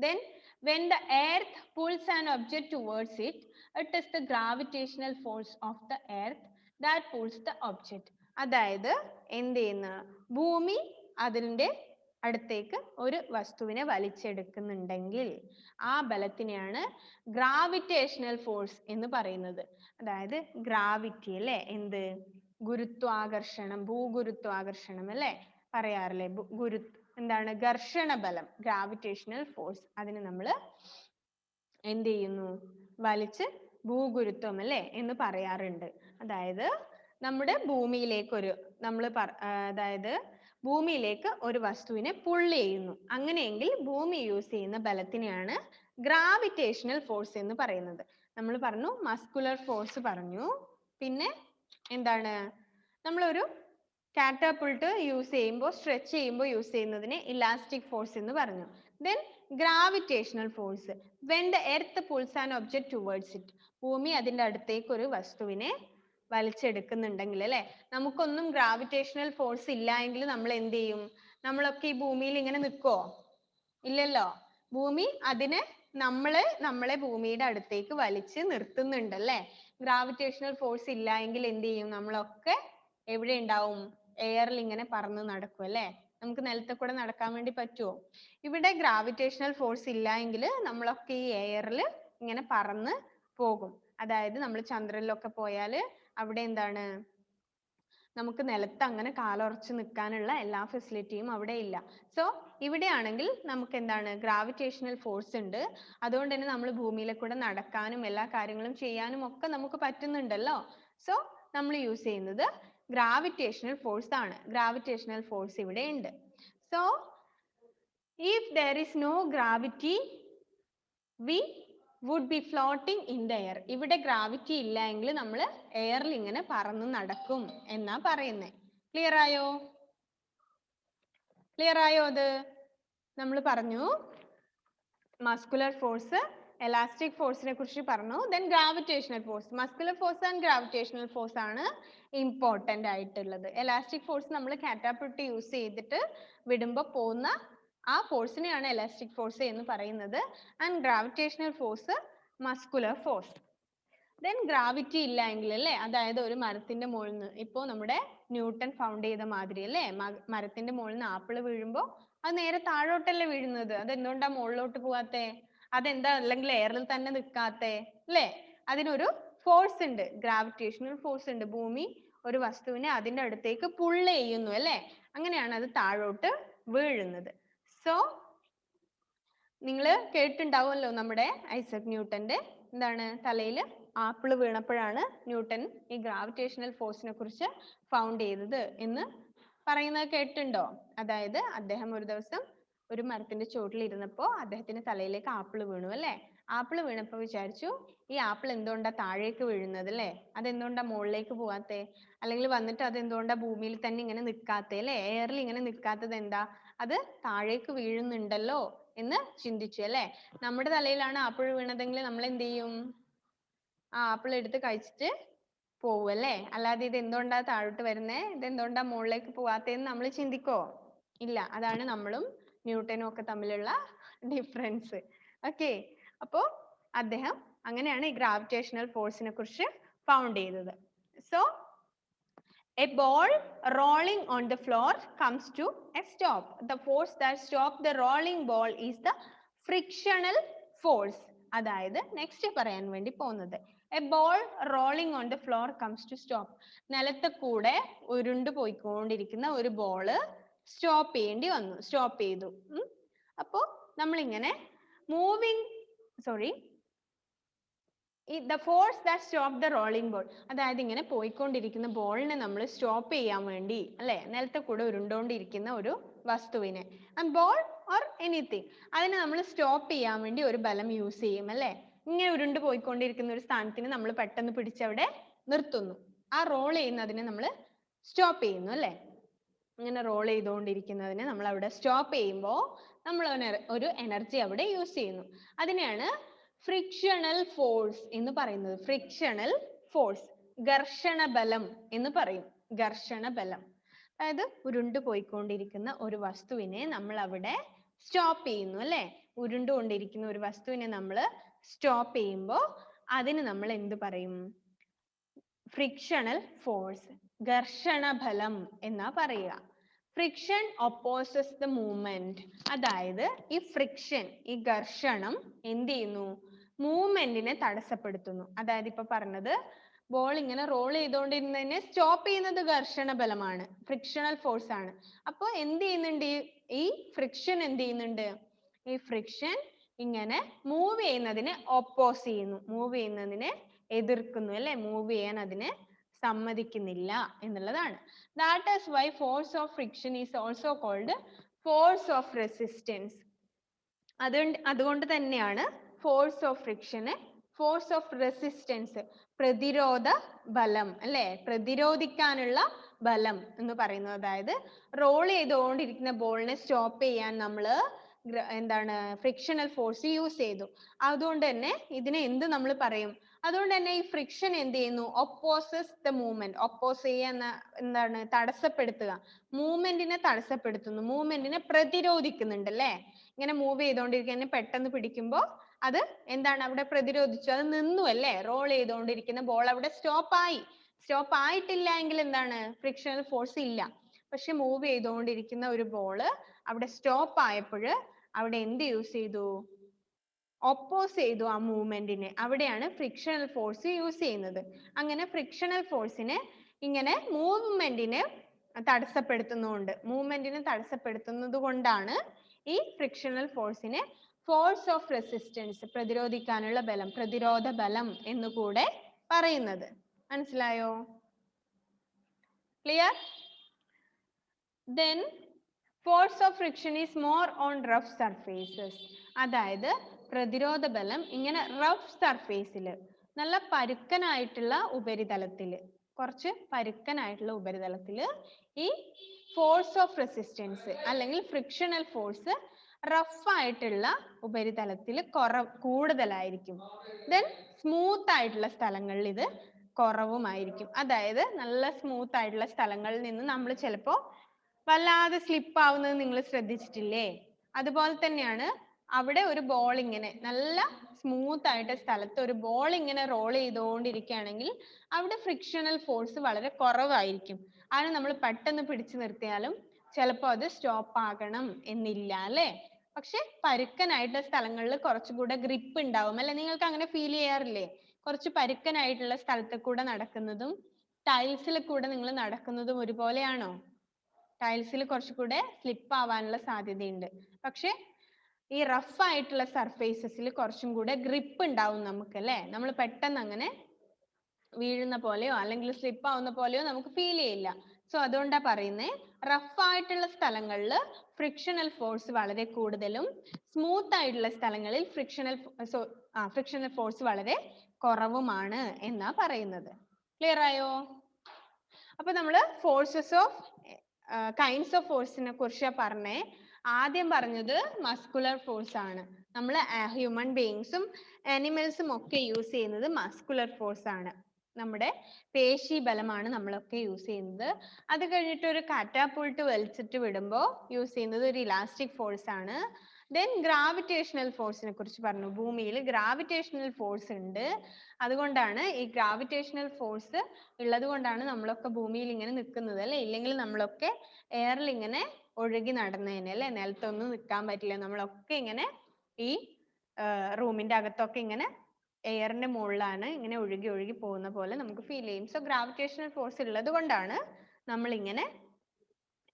Then when the earth pulls an object towards it, it is the gravitational force of the earth that pulls the object. അതായത് എന്ത് ചെയ്യുന്ന ഭൂമി അതിന്റെ അടുത്തേക്ക് ഒരു വസ്തുവിനെ വലിച്ചെടുക്കുന്നുണ്ടെങ്കിൽ ആ ബലത്തിനെയാണ് ഗ്രാവിറ്റേഷണൽ ഫോഴ്സ് എന്ന് പറയുന്നത്. അതായത് ഗ്രാവിറ്റി അല്ലേ, എന്ത് ഗുരുത്വാകർഷണം, ഭൂഗുരുത്വാകർഷണം അല്ലേ പറയാറില്ലേ? എന്താണ് ഘർഷണ ബലം, ഗ്രാവിറ്റേഷണൽ ഫോഴ്സ്. അതിന് നമ്മൾ എന്ത് ചെയ്യുന്നു? വലിച്ച് ഭൂഗുരുത്വം അല്ലേ എന്ന് പറയാറുണ്ട്. അതായത് നമ്മുടെ ഭൂമിയിലേക്ക് അതായത് ഭൂമിയിലേക്ക് ഒരു വസ്തുവിനെ പുള്ള് ചെയ്യുന്നു. അങ്ങനെയെങ്കിൽ ഭൂമി യൂസ് ചെയ്യുന്ന ബലത്തിനെയാണ് ഗ്രാവിറ്റേഷണൽ ഫോഴ്സ് എന്ന് പറയുന്നത്. നമ്മൾ പറഞ്ഞു മസ്കുലർ ഫോഴ്സ് പറഞ്ഞു, പിന്നെ എന്താണ് നമ്മളൊരു കാറ്റപ്പൾട്ട് യൂസ് ചെയ്യുമ്പോൾ സ്ട്രെച്ച് ചെയ്യുമ്പോൾ യൂസ് ചെയ്യുന്നതിനെ ഇലാസ്റ്റിക് ഫോഴ്സ് എന്ന് പറഞ്ഞു. Then gravitational force when the earth pulls an object towards it, ഭൂമി അതിന്റെ അടുത്തേക്ക് ഒരു വസ്തുവിനെ വലിച്ചെടുക്കുന്നുണ്ടെങ്കിൽ അല്ലെ, നമുക്കൊന്നും ഗ്രാവിറ്റേഷണൽ ഫോഴ്സ് ഇല്ല എങ്കിൽ നമ്മൾ എന്ത് ചെയ്യും? നമ്മളൊക്കെ ഈ ഭൂമിയിൽ ഇങ്ങനെ നിൽക്കോ? ഇല്ലല്ലോ. ഭൂമി അതിനെ നമ്മളെ ഭൂമിയുടെ അടുത്തേക്ക് വലിച്ച് നിർത്തുന്നുണ്ട് അല്ലെ. ഗ്രാവിറ്റേഷണൽ ഫോഴ്സ് ഇല്ല എങ്കിൽ എന്ത് ചെയ്യും? നമ്മളൊക്കെ എവിടെ ഉണ്ടാവും? എയറിൽ ഇങ്ങനെ പറന്ന് നടക്കും അല്ലെ. നമുക്ക് നിലത്ത് കൂടെ നടക്കാൻ വേണ്ടി പറ്റുമോ? ഇവിടെ ഗ്രാവിറ്റേഷണൽ ഫോഴ്സ് ഇല്ല എങ്കിൽ നമ്മളൊക്കെ ഈ എയറിൽ ഇങ്ങനെ പറന്ന് പോകും. അതായത് നമ്മൾ ചന്ദ്രനിലൊക്കെ പോയാൽ അവിടെ എന്താണ്, നമുക്ക് നിലത്ത് അങ്ങനെ കാലുറച്ച് നിൽക്കാനുള്ള എല്ലാ ഫെസിലിറ്റിയും അവിടെ ഇല്ല. സോ ഇവിടെയാണെങ്കിൽ നമുക്ക് എന്താണ് ഗ്രാവിറ്റേഷണൽ ഫോഴ്സ് ഉണ്ട്. അതുകൊണ്ട് തന്നെ നമ്മൾ ഭൂമിയിലെ കൂടെ നടക്കാനും എല്ലാ കാര്യങ്ങളും ചെയ്യാനും ഒക്കെ നമുക്ക് പറ്റുന്നുണ്ടല്ലോ. സോ നമ്മൾ യൂസ് ചെയ്യുന്നത് ഗ്രാവിറ്റേഷണൽ ഫോഴ്സ് ആണ്. ഗ്രാവിറ്റേഷണൽ ഫോഴ്സ് ഇവിടെ ഉണ്ട്. So if there is no gravity we would be floating in the air. ഇവിടെ ഗ്രാവിറ്റി ഇല്ല എങ്കിൽ നമ്മൾ എയറിൽ ഇങ്ങനെ പറന്ന് നടക്കും എന്നാ പറയുന്നേ. ക്ലിയർ ആയോ? ക്ലിയർ ആയോ? അത് നമ്മൾ പറഞ്ഞു മസ്കുലർ ഫോഴ്സ്, എലാസ്റ്റിക് ഫോഴ്സിനെ കുറിച്ച് പറഞ്ഞു. Then gravitational force. Muscular force and gravitational force ആണ് ഇമ്പോർട്ടന്റ് ആയിട്ടുള്ളത്. എലാസ്റ്റിക് ഫോഴ്സ് നമ്മൾ കാറ്റപ്പൾട്ട് യൂസ് ചെയ്തിട്ട് വിടുമ്പോൾ പോകുന്ന ആ ഫോഴ്സിനെയാണ് എലാസ്റ്റിക് ഫോഴ്സ് എന്ന് പറയുന്നത്. And gravitational force muscular force. Then gravity ഇല്ല എങ്കിൽ അല്ലേ, അതായത് ഒരു മരത്തിന്റെ മുകളിൽ നിന്ന്, ഇപ്പോൾ നമ്മുടെ ന്യൂട്ടൺ ഫൗണ്ട് ചെയ്ത മാതിരി അല്ലേ, മരത്തിന്റെ മുകളിൽ നിന്ന് ആപ്പിൾ വീഴുമ്പോൾ അത് നേരെ താഴോട്ടല്ലേ വീഴുന്നത്. അത് എന്തുകൊണ്ടാ മുകളിലോട്ട് പോവാത്തെ? അതെന്താ അല്ലെങ്കിൽ എയറിൽ തന്നെ നിൽക്കാത്തെ അല്ലേ? അതിനൊരു ഫോഴ്സ് ഉണ്ട്, ഗ്രാവിറ്റേഷണൽ ഫോഴ്സ് ഉണ്ട്. ഭൂമി ഒരു വസ്തുവിനെ അതിന്റെ അടുത്തേക്ക് പുള്ള് ചെയ്യുന്നു അല്ലേ, അങ്ങനെയാണ് അത് താഴോട്ട് വീഴുന്നത്. സോ നിങ്ങൾ കേട്ടിട്ടുണ്ടാവുമല്ലോ നമ്മുടെ ഐസക് ന്യൂട്ടന്റെ എന്താണ് തലയിൽ ആപ്പിൾ വീണപ്പോഴാണ് ന്യൂട്ടൻ ഈ ഗ്രാവിറ്റേഷണൽ ഫോഴ്സിനെ കുറിച്ച് ഫൗണ്ട് ചെയ്തത് എന്ന് പറയുന്നത് കേട്ടിട്ടുണ്ടോ? അതായത് അദ്ദേഹം ഒരു ദിവസം ഒരു മരത്തിന്റെ ചോട്ടിൽ ഇരുന്നപ്പോൾ അദ്ദേഹത്തിന്റെ തലയിലേക്ക് ആപ്പിൾ വീണു അല്ലേ. ആപ്പിൾ വീണപ്പോൾ വിചാരിച്ചു ഈ ആപ്പിൾ എന്തുകൊണ്ടാ താഴേക്ക് വീഴുന്നത് അല്ലേ, അതെന്തുകൊണ്ടാ മുകളിലേക്ക് പോവാത്തെ, അല്ലെങ്കിൽ വന്നിട്ട് അത് എന്തുകൊണ്ടാ ഭൂമിയിൽ തന്നെ ഇങ്ങനെ നിൽക്കാത്തെ അല്ലേ, എയറിൽ ഇങ്ങനെ നിൽക്കാത്തത് എന്താ, അത് താഴേക്ക് വീഴുന്നുണ്ടല്ലോ എന്ന് ചിന്തിച്ചു അല്ലേ. നമ്മുടെ തലയിലാണ് ആപ്പിൾ വീണതെങ്കിൽ നമ്മൾ എന്ത് ചെയ്യും? ആ ആപ്പിൾ എടുത്ത് കഴിച്ചിട്ട് പോവും അല്ലേ? അല്ലാതെ ഇത് എന്തുകൊണ്ടാ താഴോട്ട് വരുന്നേ, ഇത് എന്തുകൊണ്ടാ മുകളിലേക്ക് പോവാത്തേന്ന് നമ്മൾ ചിന്തിക്കോ? ഇല്ല. അതാണ് നമ്മളും ന്യൂട്ടനും ഒക്കെ തമ്മിലുള്ള ഡിഫറൻസ്. ഓക്കെ. അപ്പോൾ അദ്ദേഹം അങ്ങനെയാണ് ഈ ഗ്രാവിറ്റേഷണൽ ഫോഴ്സിനെ കുറിച്ച് ഫൗണ്ട് ചെയ്തത്. So a ball rolling on the floor comes to a stop. The force that stops the rolling ball is the frictional force. അതായത് നെക്സ്റ്റ് പറയാൻ വേണ്ടി പോകുന്നത് a ball rolling on the floor comes to stop. നിലത്ത് കൂടെ ഉരുണ്ട് പോയിക്കൊണ്ടിരിക്കുന്ന ഒരു ball stop ചെയ്യേണ്ടി വന്നു, സ്റ്റോപ്പ് ചെയ്തു. അപ്പോൾ നമ്മളിങ്ങനെ the force that stopped the rolling ball, അതായത് ഇങ്ങനെ പോയിക്കൊണ്ടിരിക്കുന്ന ബോളിനെ നമ്മൾ സ്റ്റോപ്പ് ചെയ്യാൻ വേണ്ടി അല്ലെ, നിലത്ത് കൂടെ ഉരുണ്ടോണ്ടിരിക്കുന്ന ഒരു വസ്തുവിനെ, ബോൾ ഓർ എനിത്തിങ്, അതിനെ നമ്മൾ സ്റ്റോപ്പ് ചെയ്യാൻ വേണ്ടി ഒരു ബലം യൂസ് ചെയ്യും അല്ലെ. ഇങ്ങനെ ഉരുണ്ട് പോയിക്കൊണ്ടിരിക്കുന്ന ഒരു സ്ഥാനത്തിന് നമ്മൾ പെട്ടെന്ന് പിടിച്ചവിടെ നിർത്തുന്നു. ആ റോൾ ചെയ്യുന്നതിനെ നമ്മൾ സ്റ്റോപ്പ് ചെയ്യുന്നു അല്ലെ. ഇങ്ങനെ റോൾ ചെയ്തുകൊണ്ടിരിക്കുന്നതിനെ നമ്മൾ അവിടെ സ്റ്റോപ്പ് ചെയ്യുമ്പോൾ നമ്മൾ ഒരു എനർജി അവിടെ യൂസ് ചെയ്യുന്നു. അതിനെയാണ് ഫ്രിക്ഷണൽ ഫോഴ്സ് എന്ന് പറയുന്നത്. ഫ്രിക്ഷണൽ ഫോഴ്സ്, ഘർഷണ ബലം എന്ന് പറയും. ഘർഷണ ബലം, അതായത് ഉരുണ്ടു പോയിക്കൊണ്ടിരിക്കുന്ന ഒരു വസ്തുവിനെ നമ്മൾ അവിടെ സ്റ്റോപ്പ് ചെയ്യുന്നു അല്ലെ. ഉരുണ്ടുകൊണ്ടിരിക്കുന്ന ഒരു വസ്തുവിനെ നമ്മൾ സ്റ്റോപ്പ് ചെയ്യുമ്പോൾ അതിന് നമ്മൾ എന്ത് പറയും? ഫ്രിക്ഷണൽ ഫോഴ്സ്, ഘർഷണ ബലം എന്നാ പറയുക. ഫ്രിക്ഷൻ ഒപ്പോസസ് ദ മൂവ്മെന്റ്, അതായത് ഈ ഫ്രിക്ഷൻ, ഈ ഘർഷണം എന്ത് ചെയ്യുന്നു? മൂവ്മെന്റിനെ തടസ്സപ്പെടുത്തുന്നു. അതായത് ഇപ്പൊ പറഞ്ഞത് ബോൾ ഇങ്ങനെ റോൾ ചെയ്തുകൊണ്ടിരുന്നതിനെ സ്റ്റോപ്പ് ചെയ്യുന്നത് ഘർഷണ ബലമാണ്, ഫ്രിക്ഷണൽ ഫോഴ്സ് ആണ്. അപ്പോൾ എന്ത് ചെയ്യുന്നുണ്ട്? ഈ ഫ്രിക്ഷൻ എന്ത് ചെയ്യുന്നുണ്ട്? ഈ ഫ്രിക്ഷൻ ഇങ്ങനെ മൂവ് ചെയ്യുന്നതിനെ ഓപ്പോസ് ചെയ്യുന്നു, മൂവ് ചെയ്യുന്നതിനെ എതിർക്കുന്നു അല്ലെ, മൂവ് ചെയ്യാൻ അതിനെ സമ്മതിക്കുന്നില്ല എന്നുള്ളതാണ്. That is why force of friction is also called force of resistance. അതുകൊണ്ട് തന്നെയാണ് force of friction force of resistance, പ്രതിരോധ ബലം അല്ലെ, പ്രതിരോധിക്കാനുള്ള ബലം എന്ന് പറയുന്നത്. അതായത് റോൾ ചെയ്തുകൊണ്ടിരിക്കുന്ന ബോളിനെ സ്റ്റോപ്പ് ചെയ്യാൻ നമ്മൾ എന്താണ് ഫ്രിക്ഷണൽ ഫോഴ്സ് യൂസ് ചെയ്തു. അതുകൊണ്ട് തന്നെ ഇതിനെ എന്ത് നമ്മൾ പറയും? അതുകൊണ്ട് തന്നെ ഈ ഫ്രിക്ഷൻ എന്ത് ചെയ്യുന്നു? Opposes the movement. ഒപ്പോസ് ചെയ്യുക എന്താണ്? തടസ്സപ്പെടുത്തുക, മൂവ്മെന്റിനെ തടസ്സപ്പെടുത്തുന്നു, മൂവ്മെന്റിനെ പ്രതിരോധിക്കുന്നുണ്ട് അല്ലെ. ഇങ്ങനെ മൂവ് ചെയ്തുകൊണ്ടിരിക്കുന്ന പെട്ടെന്ന് പിടിക്കുമ്പോൾ അത് എന്താണ്? അവിടെ പ്രതിരോധിച്ചു, അത് നിന്നു അല്ലെ. റോൾ ചെയ്തുകൊണ്ടിരിക്കുന്ന ബോൾ അവിടെ സ്റ്റോപ്പ് ആയി. സ്റ്റോപ്പ് ആയിട്ടില്ല എങ്കിൽ എന്താണ്? ഫ്രിക്ഷണൽ ഫോഴ്സ് ഇല്ല. പക്ഷെ മൂവ് ചെയ്തുകൊണ്ടിരിക്കുന്ന ഒരു ബോള് അവിടെ സ്റ്റോപ്പ് ആയപ്പോൾ അവിടെ എന്ത് യൂസ് ചെയ്തു? ഒപ്പോസ് ചെയ്തു ആ മൂവ്മെന്റിനെ. അവിടെയാണ് ഫ്രിക്ഷണൽ ഫോഴ്സ് യൂസ് ചെയ്യുന്നത്. അങ്ങനെ ഫ്രിക്ഷണൽ ഫോഴ്സിനെ ഇങ്ങനെ മൂവ്മെന്റിനെ തടസ്സപ്പെടുത്തുന്നത് കൊണ്ടാണ് ഈ ഫ്രിക്ഷണൽ ഫോഴ്സിനെ ഫോഴ്സ് ഓഫ് റെസിസ്റ്റൻസ്, പ്രതിരോധിക്കാനുള്ള ബലം, പ്രതിരോധ ബലം എന്ന് കൂടെ പറയുന്നത്. മനസ്സിലായോ? Clear? Then force of friction is more on rough surfaces. അതായത് പ്രതിരോധ ബലം ഇങ്ങനെ റഫ് സർഫേസിൽ, നല്ല പരുക്കനായിട്ടുള്ള ഉപരിതലത്തിൽ, കുറച്ച് പരുക്കനായിട്ടുള്ള ഉപരിതലത്തിൽ ഈ ഫോഴ്സ് ഓഫ് റെസിസ്റ്റൻസ് അല്ലെങ്കിൽ ഫ്രിക്ഷണൽ ഫോഴ്സ് റഫ് ആയിട്ടുള്ള ഉപരിതലത്തിൽ കൂടുതലായിരിക്കും. ദെൻ സ്മൂത്ത് ആയിട്ടുള്ള സ്ഥലങ്ങളിൽ ഇത് കുറവുമായിരിക്കും. അതായത് നല്ല സ്മൂത്ത് ആയിട്ടുള്ള സ്ഥലങ്ങളിൽ നിന്ന് നമ്മൾ ചിലപ്പോൾ വല്ലാതെ സ്ലിപ്പ് ആവുന്നത് നിങ്ങൾ ശ്രദ്ധിച്ചിട്ടില്ലേ? അതുപോലെ തന്നെയാണ് അവിടെ ഒരു ബോൾ ഇങ്ങനെ നല്ല സ്മൂത്ത് ആയിട്ട് സ്ഥലത്ത് ഒരു ബോൾ ഇങ്ങനെ റോൾ ചെയ്തുകൊണ്ടിരിക്കുകയാണെങ്കിൽ അവിടെ ഫ്രിക്ഷണൽ ഫോഴ്സ് വളരെ കുറവായിരിക്കും. അതിനെ നമ്മൾ പെട്ടെന്ന് പിടിച്ചു നിർത്തിയാലും ചിലപ്പോൾ അത് സ്റ്റോപ്പ് ആകണം എന്നില്ല അല്ലെ. പക്ഷെ പരുക്കനായിട്ടുള്ള സ്ഥലങ്ങളിൽ കുറച്ചുകൂടെ ഗ്രിപ്പ് ഉണ്ടാവും അല്ലെ. നിങ്ങൾക്ക് അങ്ങനെ ഫീൽ ചെയ്യാറില്ലേ? കുറച്ച് പരുക്കനായിട്ടുള്ള സ്ഥലത്ത് കൂടെ നടക്കുന്നതും ടൈൽസിൽ കൂടെ നിങ്ങൾ നടക്കുന്നതും ഒരുപോലെയാണോ? ടൈൽസിൽ കുറച്ചുകൂടെ സ്ലിപ്പ് ആവാനുള്ള സാധ്യതയുണ്ട്. പക്ഷെ ഈ റഫ് ആയിട്ടുള്ള സർഫേസസിൽ കുറച്ചും കൂടെ ഗ്രിപ്പ് ഉണ്ടാവും നമുക്ക് അല്ലെ. നമ്മൾ പെട്ടെന്ന് അങ്ങനെ വീഴുന്ന പോലെയോ അല്ലെങ്കിൽ സ്ലിപ്പ് ആവുന്ന പോലെയോ നമുക്ക് ഫീൽ ചെയ്യില്ല. സോ അതുകൊണ്ടാ പറയുന്നേ, റഫ് ആയിട്ടുള്ള സ്ഥലങ്ങളിൽ ഫ്രിക്ഷണൽ ഫോഴ്സ് വളരെ കൂടുതലും സ്മൂത്ത് ആയിട്ടുള്ള സ്ഥലങ്ങളിൽ ഫ്രിക്ഷണൽ ഫോഴ്സ് വളരെ കുറവുമാണ് എന്നാ പറയുന്നത്. ക്ലിയർ ആയോ? അപ്പൊ നമ്മൾ ഫോഴ്സസ് ഓഫ് കൈൻഡ്സ് ഓഫ് ഫോഴ്സിനെ കുറിച്ച് പറഞ്ഞേ. ആദ്യം പറഞ്ഞത് മസ്കുലർ ഫോഴ്സ് ആണ്. നമ്മൾ ഹ്യൂമൻ ബീയിങ്സും ആനിമൽസും ഒക്കെ യൂസ് ചെയ്യുന്നത് മസ്കുലർ ഫോഴ്സ് ആണ്. നമ്മുടെ പേശി ബലമാണ് നമ്മളൊക്കെ യൂസ് ചെയ്യുന്നത്. അത് കഴിഞ്ഞിട്ട് ഒരു കാറ്റാപുൾട്ട് വലിച്ചിട്ട് വിടുമ്പോൾ യൂസ് ചെയ്യുന്നത് ഒരു ഇലാസ്റ്റിക് ഫോഴ്സ് ആണ്. ദെൻ ഗ്രാവിറ്റേഷണൽ ഫോഴ്സിനെ കുറിച്ച് പറഞ്ഞു. ഭൂമിയിൽ ഗ്രാവിറ്റേഷണൽ ഫോഴ്സ് ഉണ്ട്. അതുകൊണ്ടാണ് ഈ ഗ്രാവിറ്റേഷണൽ ഫോഴ്സ് ഉള്ളത് കൊണ്ടാണ് നമ്മളൊക്കെ ഭൂമിയിൽ ഇങ്ങനെ നിൽക്കുന്നത് അല്ലേ. ഇല്ലെങ്കിൽ നമ്മളൊക്കെ എയറിൽ ഇങ്ങനെ ഒഴുകി നടന്നേനെ അല്ലേ. നിലത്തൊന്നും നിൽക്കാൻ പറ്റില്ല. നമ്മളൊക്കെ ഇങ്ങനെ ഈ റൂമിന്റെ അകത്തൊക്കെ ഇങ്ങനെ എയറിന്റെ മുകളിലാണ് ഇങ്ങനെ ഒഴുകി ഒഴുകി പോകുന്ന പോലെ നമുക്ക് ഫീൽ ചെയ്യും. സോ ഗ്രാവിറ്റേഷണൽ ഫോഴ്സ് ഉള്ളത് കൊണ്ടാണ് നമ്മൾ ഇങ്ങനെ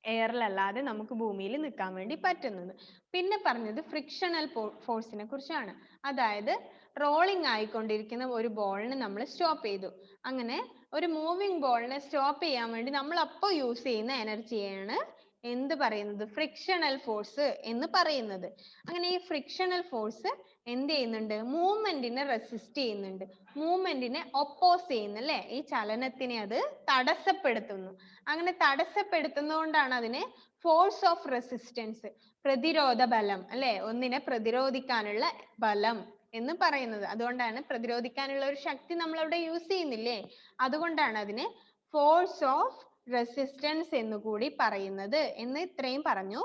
എയറിലല്ലാതെ നമുക്ക് ഭൂമിയിൽ നിൽക്കാൻ വേണ്ടി പറ്റുന്നത്. പിന്നെ പറഞ്ഞത് ഫ്രിക്ഷണൽ ഫോഴ്സിനെ കുറിച്ചാണ്. അതായത് റോളിംഗ് ആയിക്കൊണ്ടിരിക്കുന്ന ഒരു ബോളിനെ നമ്മൾ സ്റ്റോപ്പ് ചെയ്തു. അങ്ങനെ ഒരു മൂവിങ് ബോളിനെ സ്റ്റോപ്പ് ചെയ്യാൻ വേണ്ടി നമ്മൾ അപ്പോൾ യൂസ് ചെയ്യുന്ന എനർജിയാണ് എന്ത് പറയുന്നത്? ഫ്രിക്ഷണൽ ഫോഴ്സ് എന്ന് പറയുന്നത്. അങ്ങനെ ഈ ഫ്രിക്ഷണൽ ഫോഴ്സ് എന്ത് ചെയ്യുന്നുണ്ട്? മൂവ്മെന്റിനെ റെസിസ്റ്റ് ചെയ്യുന്നുണ്ട്. മൂവ്മെന്റിനെ ഒപ്പോസ് ചെയ്യുന്നു അല്ലേ. ഈ ചലനത്തിനെ അത് തടസ്സപ്പെടുത്തുന്നു. അങ്ങനെ തടസ്സപ്പെടുത്തുന്നതുകൊണ്ടാണ് അതിനെ ഫോഴ്സ് ഓഫ് റെസിസ്റ്റൻസ്, പ്രതിരോധ ബലം അല്ലെ, ഒന്നിനെ പ്രതിരോധിക്കാനുള്ള ബലം എന്ന് പറയുന്നത്. അതുകൊണ്ടാണ് പ്രതിരോധിക്കാനുള്ള ഒരു ശക്തി നമ്മൾ അവിടെ യൂസ് ചെയ്യുന്നില്ലേ, അതുകൊണ്ടാണ് അതിനെ ഫോഴ്സ് ഓഫ് റെസിസ്റ്റൻസ് എന്ന് കൂടി പറയുന്നത് എന്ന് ഇത്രയും പറഞ്ഞു.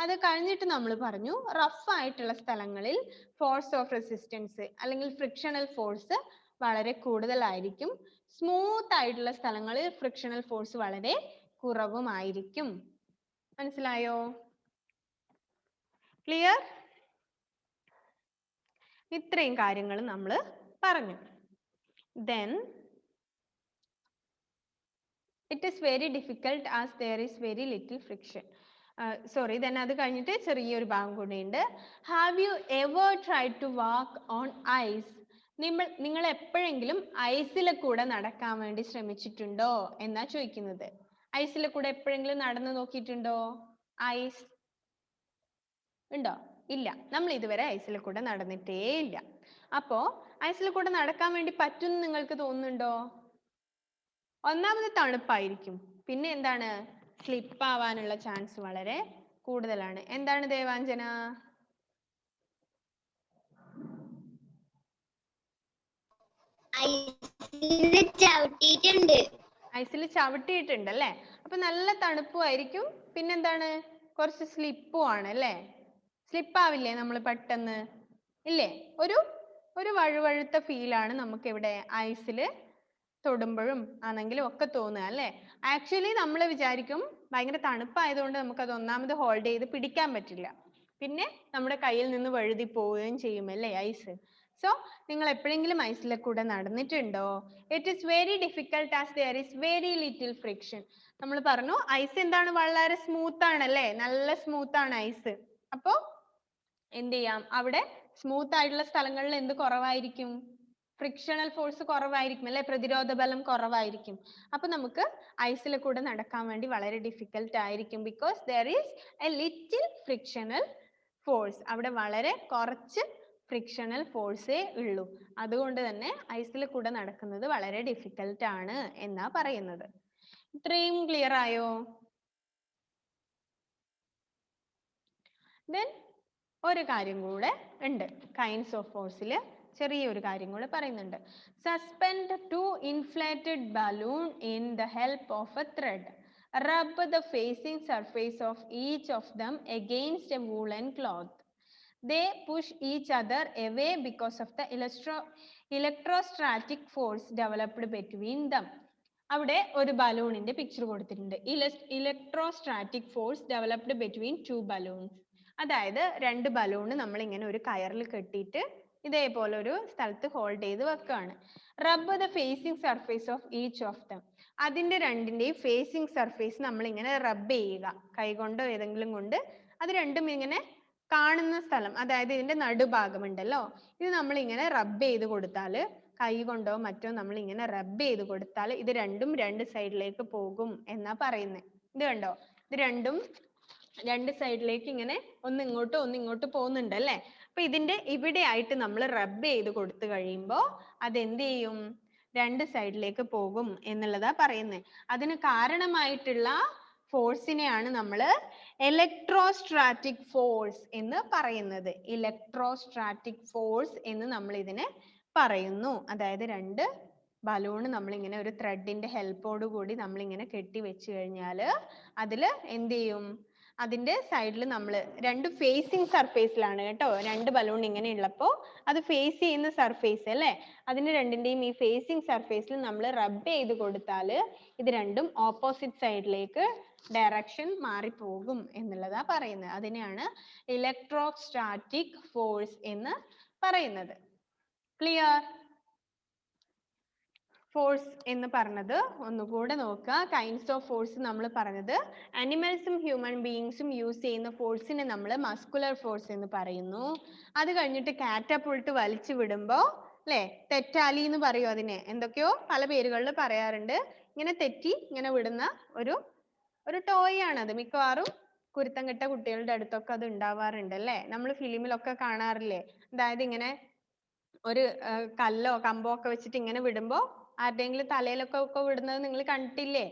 അത് കഴിഞ്ഞിട്ട് നമ്മൾ പറഞ്ഞു റഫ് ആയിട്ടുള്ള സ്ഥലങ്ങളിൽ ഫോഴ്സ് ഓഫ് റെസിസ്റ്റൻസ് അല്ലെങ്കിൽ ഫ്രിക്ഷണൽ ഫോഴ്സ് വളരെ കൂടുതലായിരിക്കും. സ്മൂത്ത് ആയിട്ടുള്ള സ്ഥലങ്ങളിൽ ഫ്രിക്ഷണൽ ഫോഴ്സ് വളരെ കുറവുമായിരിക്കും. മനസ്സിലായോ? ക്ലിയർ? ഇത്രയും കാര്യങ്ങൾ നമ്മൾ പറഞ്ഞു. Then it is very difficult as there is very little friction. Sorry, then അത് കഴിഞ്ഞിട്ട് ചെറിയൊരു ഭാഗം കൂടിയുണ്ട്. Have you ever tried to walk on ice? നിങ്ങൾ എപ്പോഴെങ്കിലും ഐസിലെ കൂടെ നടക്കാൻ വേണ്ടി ശ്രമിച്ചിട്ടുണ്ടോ എന്നാ ചോദിക്കുന്നത്. ഐസിലെ കൂടെ എപ്പോഴെങ്കിലും നടന്നു നോക്കിയിട്ടുണ്ടോ? ഐസ് ഉണ്ടോ? ഇല്ല. നമ്മൾ ഇതുവരെ ഐസിലെ കൂടെ നടന്നിട്ടേ ഇല്ല. അപ്പോ ഐസിലെ കൂടെ നടക്കാൻ വേണ്ടി പറ്റുമെന്ന് നിങ്ങൾക്ക് തോന്നുന്നുണ്ടോ? ഒന്നാമത് തണുപ്പായിരിക്കും. പിന്നെ എന്താണ്? സ്ലിപ്പ് ആവാനുള്ള ചാൻസ് വളരെ കൂടുതലാണ്. എന്താണ് ദേവാഞ്ജന? ഐസിൽ ചവിട്ടിയിട്ടുണ്ട് അല്ലേ. അപ്പൊ നല്ല തണുപ്പും ആയിരിക്കും. പിന്നെന്താണ്? കുറച്ച് സ്ലിപ്പും ആണ് അല്ലേ. സ്ലിപ്പ് ആവില്ലേ നമ്മൾ പെട്ടെന്ന്? ഇല്ലേ? ഒരു വഴുവഴുത്ത ഫീലാണ് നമുക്ക് ഇവിടെ ഐസിൽ തൊടുമ്പോഴും ആണെങ്കിലും ഒക്കെ തോന്നുക അല്ലേ. ആക്ച്വലി നമ്മൾ വിചാരിക്കും ഭയങ്കര തണുപ്പായതുകൊണ്ട് നമുക്ക് അത് ഒന്നാമത് ഹോൾഡ് ചെയ്ത് പിടിക്കാൻ പറ്റില്ല. പിന്നെ നമ്മുടെ കയ്യിൽ നിന്ന് വഴുതി പോവുകയും ചെയ്യും അല്ലേ ഐസ്. സോ നിങ്ങൾ എപ്പോഴെങ്കിലും ഐസിലെ കൂടെ നടന്നിട്ടുണ്ടോ? It is very difficult as there is very little friction. നമ്മൾ പറഞ്ഞു ഐസ് എന്താണ്? വളരെ സ്മൂത്ത് ആണ് അല്ലേ. നല്ല സ്മൂത്ത് ആണ് ഐസ്. അപ്പോ എന്ത് ചെയ്യാം? അവിടെ സ്മൂത്ത് ആയിട്ടുള്ള സ്ഥലങ്ങളിൽ എന്ത് കുറവായിരിക്കും? ഫ്രിക്ഷണൽ ഫോഴ്സ് കുറവായിരിക്കും അല്ലെ, പ്രതിരോധ ബലം കുറവായിരിക്കും. അപ്പൊ നമുക്ക് ഐസിൽ കൂടെ നടക്കാൻ വേണ്ടി വളരെ ഡിഫിക്കൽട്ട് ആയിരിക്കും. Because there is A little frictional force. അവിടെ വളരെ കുറച്ച് ഫ്രിക്ഷണൽ ഫോഴ്സേ ഉള്ളൂ. അതുകൊണ്ട് തന്നെ ഐസിൽ കൂടെ നടക്കുന്നത് വളരെ ഡിഫിക്കൽട്ട് ആണ് എന്നാ പറയുന്നത്. ഇത്രയും ക്ലിയർ ആയോ? Then ഒരു കാര്യം കൂടെ ഉണ്ട്. കൈൻഡ്സ് ഓഫ് ഫോഴ്സിൽ ചെറിയൊരു കാര്യം കൂടെ പറയുന്നുണ്ട്. Suspend two inflated balloon in the help of a thread. Rub the facing surface of each of them against a woolen cloth. They push each other away because of the electrostatic force developed between them. അവിടെ ഒരു ബലൂണിന്റെ picture കൊടുത്തിട്ടുണ്ട്. Electrostatic force developed between two balloons. അതായത് രണ്ട് balloon നമ്മൾ ഇങ്ങനെ ഒരു കയറിൽ കെട്ടിയിട്ട് ഇതേപോലെ ഒരു സ്ഥലത്ത് ഹോൾഡ് ചെയ്ത് വെക്കുകയാണ്. റബ്ബ് the facing surface of each of them. അതിന്റെ രണ്ടിന്റെയും ഫേസിംഗ് സർഫേസ് നമ്മൾ ഇങ്ങനെ റബ്ബ് ചെയ്യുക. കൈകൊണ്ടോ ഏതെങ്കിലും കൊണ്ട് അത് രണ്ടും ഇങ്ങനെ കാണുന്ന സ്ഥലം, അതായത് ഇതിന്റെ നടുഭാഗം ഉണ്ടല്ലോ, ഇത് നമ്മൾ ഇങ്ങനെ റബ്ബ് ചെയ്ത് കൊടുത്താൽ, കൈ കൊണ്ടോ മറ്റോ നമ്മൾ ഇങ്ങനെ റബ്ബ് ചെയ്ത് കൊടുത്താൽ ഇത് രണ്ടും രണ്ട് സൈഡിലേക്ക് പോകും എന്നാ പറയുന്നത്. ഇത് കണ്ടോ? ഇത് രണ്ടും രണ്ട് സൈഡിലേക്ക് ഇങ്ങനെ ഒന്ന് ഇങ്ങോട്ട് പോകുന്നുണ്ട് അല്ലേ. അപ്പൊ ഇതിന്റെ ഇവിടെ ആയിട്ട് നമ്മൾ റബ്ബ് ചെയ്ത് കൊടുത്തു കഴിയുമ്പോൾ അത് എന്ത് ചെയ്യും? രണ്ട് സൈഡിലേക്ക് പോകും എന്നുള്ളതാ പറയുന്നത്. അതിന് കാരണമായിട്ടുള്ള ഫോഴ്സിനെയാണ് നമ്മൾ ഇലക്ട്രോസ്റ്റാറ്റിക് ഫോഴ്സ് എന്ന് പറയുന്നത്. ഇലക്ട്രോസ്റ്റാറ്റിക് ഫോഴ്സ് എന്ന് നമ്മൾ ഇതിനെ പറയുന്നു. അതായത് രണ്ട് ബലൂൺ നമ്മളിങ്ങനെ ഒരു ത്രെഡിന്റെ ഹെൽപ്പോട് കൂടി നമ്മളിങ്ങനെ കെട്ടി വെച്ച് കഴിഞ്ഞാൽ അതിൽ എന്ത് ചെയ്യും? അതിന്റെ സൈഡിൽ നമ്മൾ രണ്ട് ഫേസിങ് സർഫേസിലാണ് കേട്ടോ. രണ്ട് ബലൂൺ ഇങ്ങനെ ഉള്ളപ്പോൾ അത് ഫേസ് ചെയ്യുന്ന സർഫേസ് അല്ലേ, അതിന് രണ്ടിന്റെയും ഈ ഫേസിങ് സർഫേസിൽ നമ്മൾ റബ്ബ് ചെയ്ത് കൊടുത്താൽ ഇത് രണ്ടും ഓപ്പോസിറ്റ് സൈഡിലേക്ക് ഡയറക്ഷൻ മാറിപ്പോകും എന്നുള്ളതാ പറയുന്നത്. അതിനെയാണ് ഇലക്ട്രോസ്റ്റാറ്റിക് ഫോഴ്സ് എന്ന് പറയുന്നത്. ക്ലിയർ? ഫോഴ്സ് എന്ന് പറഞ്ഞത് ഒന്നുകൂടെ നോക്കുക. കൈൻഡ്സ് ഓഫ് ഫോഴ്സ് നമ്മൾ പറഞ്ഞത് അനിമൽസും ഹ്യൂമൻ ബീയിങ്സും യൂസ് ചെയ്യുന്ന ഫോഴ്സിനെ നമ്മൾ മസ്കുലർ ഫോഴ്സ് എന്ന് പറയുന്നു. അത് കഴിഞ്ഞിട്ട് കാറ്റപ്പുൾട്ട് വലിച്ചു വിടുമ്പോൾ അല്ലേ, തെറ്റാലി എന്ന് പറയും അതിനെ, എന്തൊക്കെയോ പല പേരുകളിൽ പറയാറുണ്ട്. ഇങ്ങനെ തെറ്റി ഇങ്ങനെ വിടുന്ന ഒരു ടോയ് ആണത്. മിക്കവാറും കുരുത്തം കെട്ട കുട്ടികളുടെ അടുത്തൊക്കെ അത് ഉണ്ടാവാറുണ്ട് അല്ലേ, നമ്മൾ ഫിലിമിലൊക്കെ കാണാറില്ലേ. അതായത് ഇങ്ങനെ ഒരു കല്ലോ കമ്പോ ഒക്കെ വെച്ചിട്ട് ഇങ്ങനെ വിടുമ്പോൾ ആരുടെയെങ്കിലും തലയിലൊക്കെ വിടുന്നത് നിങ്ങൾ കണ്ടിട്ടില്ലേ?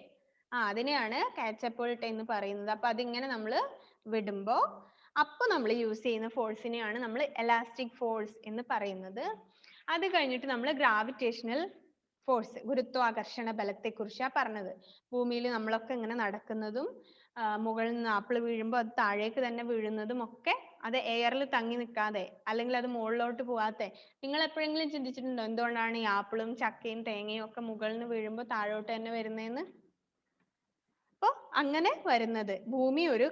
അതിനെയാണ് കാറ്റപ്പൾട്ട് എന്ന് പറയുന്നത്. അപ്പൊ അതിങ്ങനെ നമ്മൾ വിടുമ്പോൾ അപ്പോൾ നമ്മൾ യൂസ് ചെയ്യുന്ന ഫോഴ്സിനെയാണ് നമ്മൾ എലാസ്റ്റിക് ഫോഴ്സ് എന്ന് പറയുന്നത്. അത് കഴിഞ്ഞിട്ട് നമ്മൾ ഗ്രാവിറ്റേഷണൽ ഫോഴ്സ്, ഗുരുത്വാകർഷണ ബലത്തെ കുറിച്ചാണ് പറഞ്ഞത്. ഭൂമിയിൽ നമ്മളൊക്കെ ഇങ്ങനെ നടക്കുന്നതും മുകളിൽ നിന്ന് ആപ്പിൾ വീഴുമ്പോൾ അത് താഴേക്ക് തന്നെ വീഴുന്നതും ഒക്കെ അത് എയറിൽ തങ്ങി നിൽക്കാതെ അല്ലെങ്കിൽ അത് മുകളിലോട്ട് പോവാതെ നിങ്ങൾ എപ്പോഴെങ്കിലും ചിന്തിച്ചിട്ടുണ്ടോ എന്തുകൊണ്ടാണ് ഈ ആപ്പിളും ചക്കയും തേങ്ങയും ഒക്കെ മുകളിൽ നിന്ന് വീഴുമ്പോൾ താഴോട്ട് തന്നെ വരുന്നതെന്ന്? അപ്പോൾ അങ്ങനെ വരുന്നത് ഭൂമി ഒരു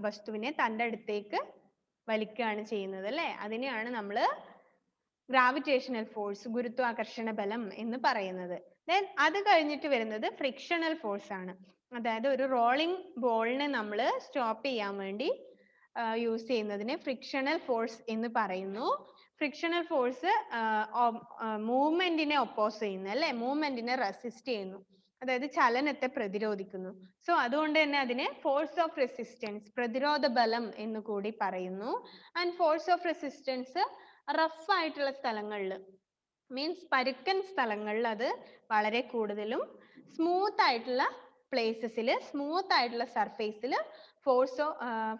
വസ്തുവിനെ തൻ്റെ അടുത്തേക്ക് വലിക്കുകയാണ് ചെയ്യുന്നത് അല്ലേ, അതിനെയാണ് നമ്മൾ ഗ്രാവിറ്റേഷണൽ ഫോഴ്സ്, ഗുരുത്വാകർഷണ ബലം എന്ന് പറയുന്നത്. ദെൻ അത് കഴിഞ്ഞിട്ട് വരുന്നത് ഫ്രിക്ഷണൽ ഫോഴ്സ് ആണ്. അതായത് ഒരു റോളിംഗ് ബോളിനെ നമ്മൾ സ്റ്റോപ്പ് ചെയ്യാൻ വേണ്ടി യൂസ് ചെയ്യുന്നതിനെ ഫ്രിക്ഷണൽ ഫോഴ്സ് എന്ന് പറയുന്നു. ഫ്രിക്ഷണൽ ഫോഴ്സ് മൂവ്മെന്റിനെ ഒപ്പോസ് ചെയ്യുന്നു അല്ലേ, മൂവ്മെന്റിനെ റെസിസ്റ്റ് ചെയ്യുന്നു, അതായത് ചലനത്തെ പ്രതിരോധിക്കുന്നു. സോ അതുകൊണ്ട് തന്നെ അതിനെ ഫോഴ്സ് ഓഫ് റെസിസ്റ്റൻസ്, പ്രതിരോധ ബലം എന്ന് കൂടി പറയുന്നു. And force of resistance rough ആയിട്ടുള്ള സ്ഥലങ്ങളിൽ, മീൻസ് പരുക്കൻ സ്ഥലങ്ങളിൽ അത് വളരെ കൂടുതലും, സ്മൂത്ത് ആയിട്ടുള്ള പ്ലേസസിൽ, സ്മൂത്ത് ആയിട്ടുള്ള സർഫേസിൽ